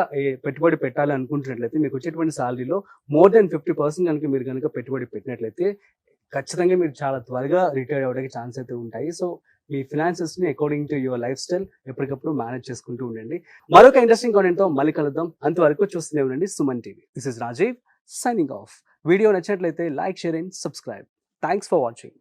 Speaker 2: పెట్టుబడి పెట్టాలి అనుకుంటున్నట్లయితే, మీకు వచ్చేటువంటి సాలరీలో మోర్ దెన్ 50% కనుక మీరు కనుక పెట్టుబడి పెట్టినట్లయితే ఖచ్చితంగా మీరు చాలా త్వరగా రిటైర్ అవ్వడానికి ఛాన్స్ అయితే ఉంటాయి. సో మీ ఫినాన్సెస్ ని according to your life style ఎప్పటికప్పుడు మేనేజ్ చేసుకుంటూ ఉండండి. మరొక ఇంట్రెస్టింగ్ కాంటెంట్ తో మళ్ళీ కలుద్దాం. అంతవరకు చూస్తూనే ఉండండి Suman TV. This is Rajiv signing off. Video నచ్చినట్లయితే like, share and subscribe. Thanks for watching.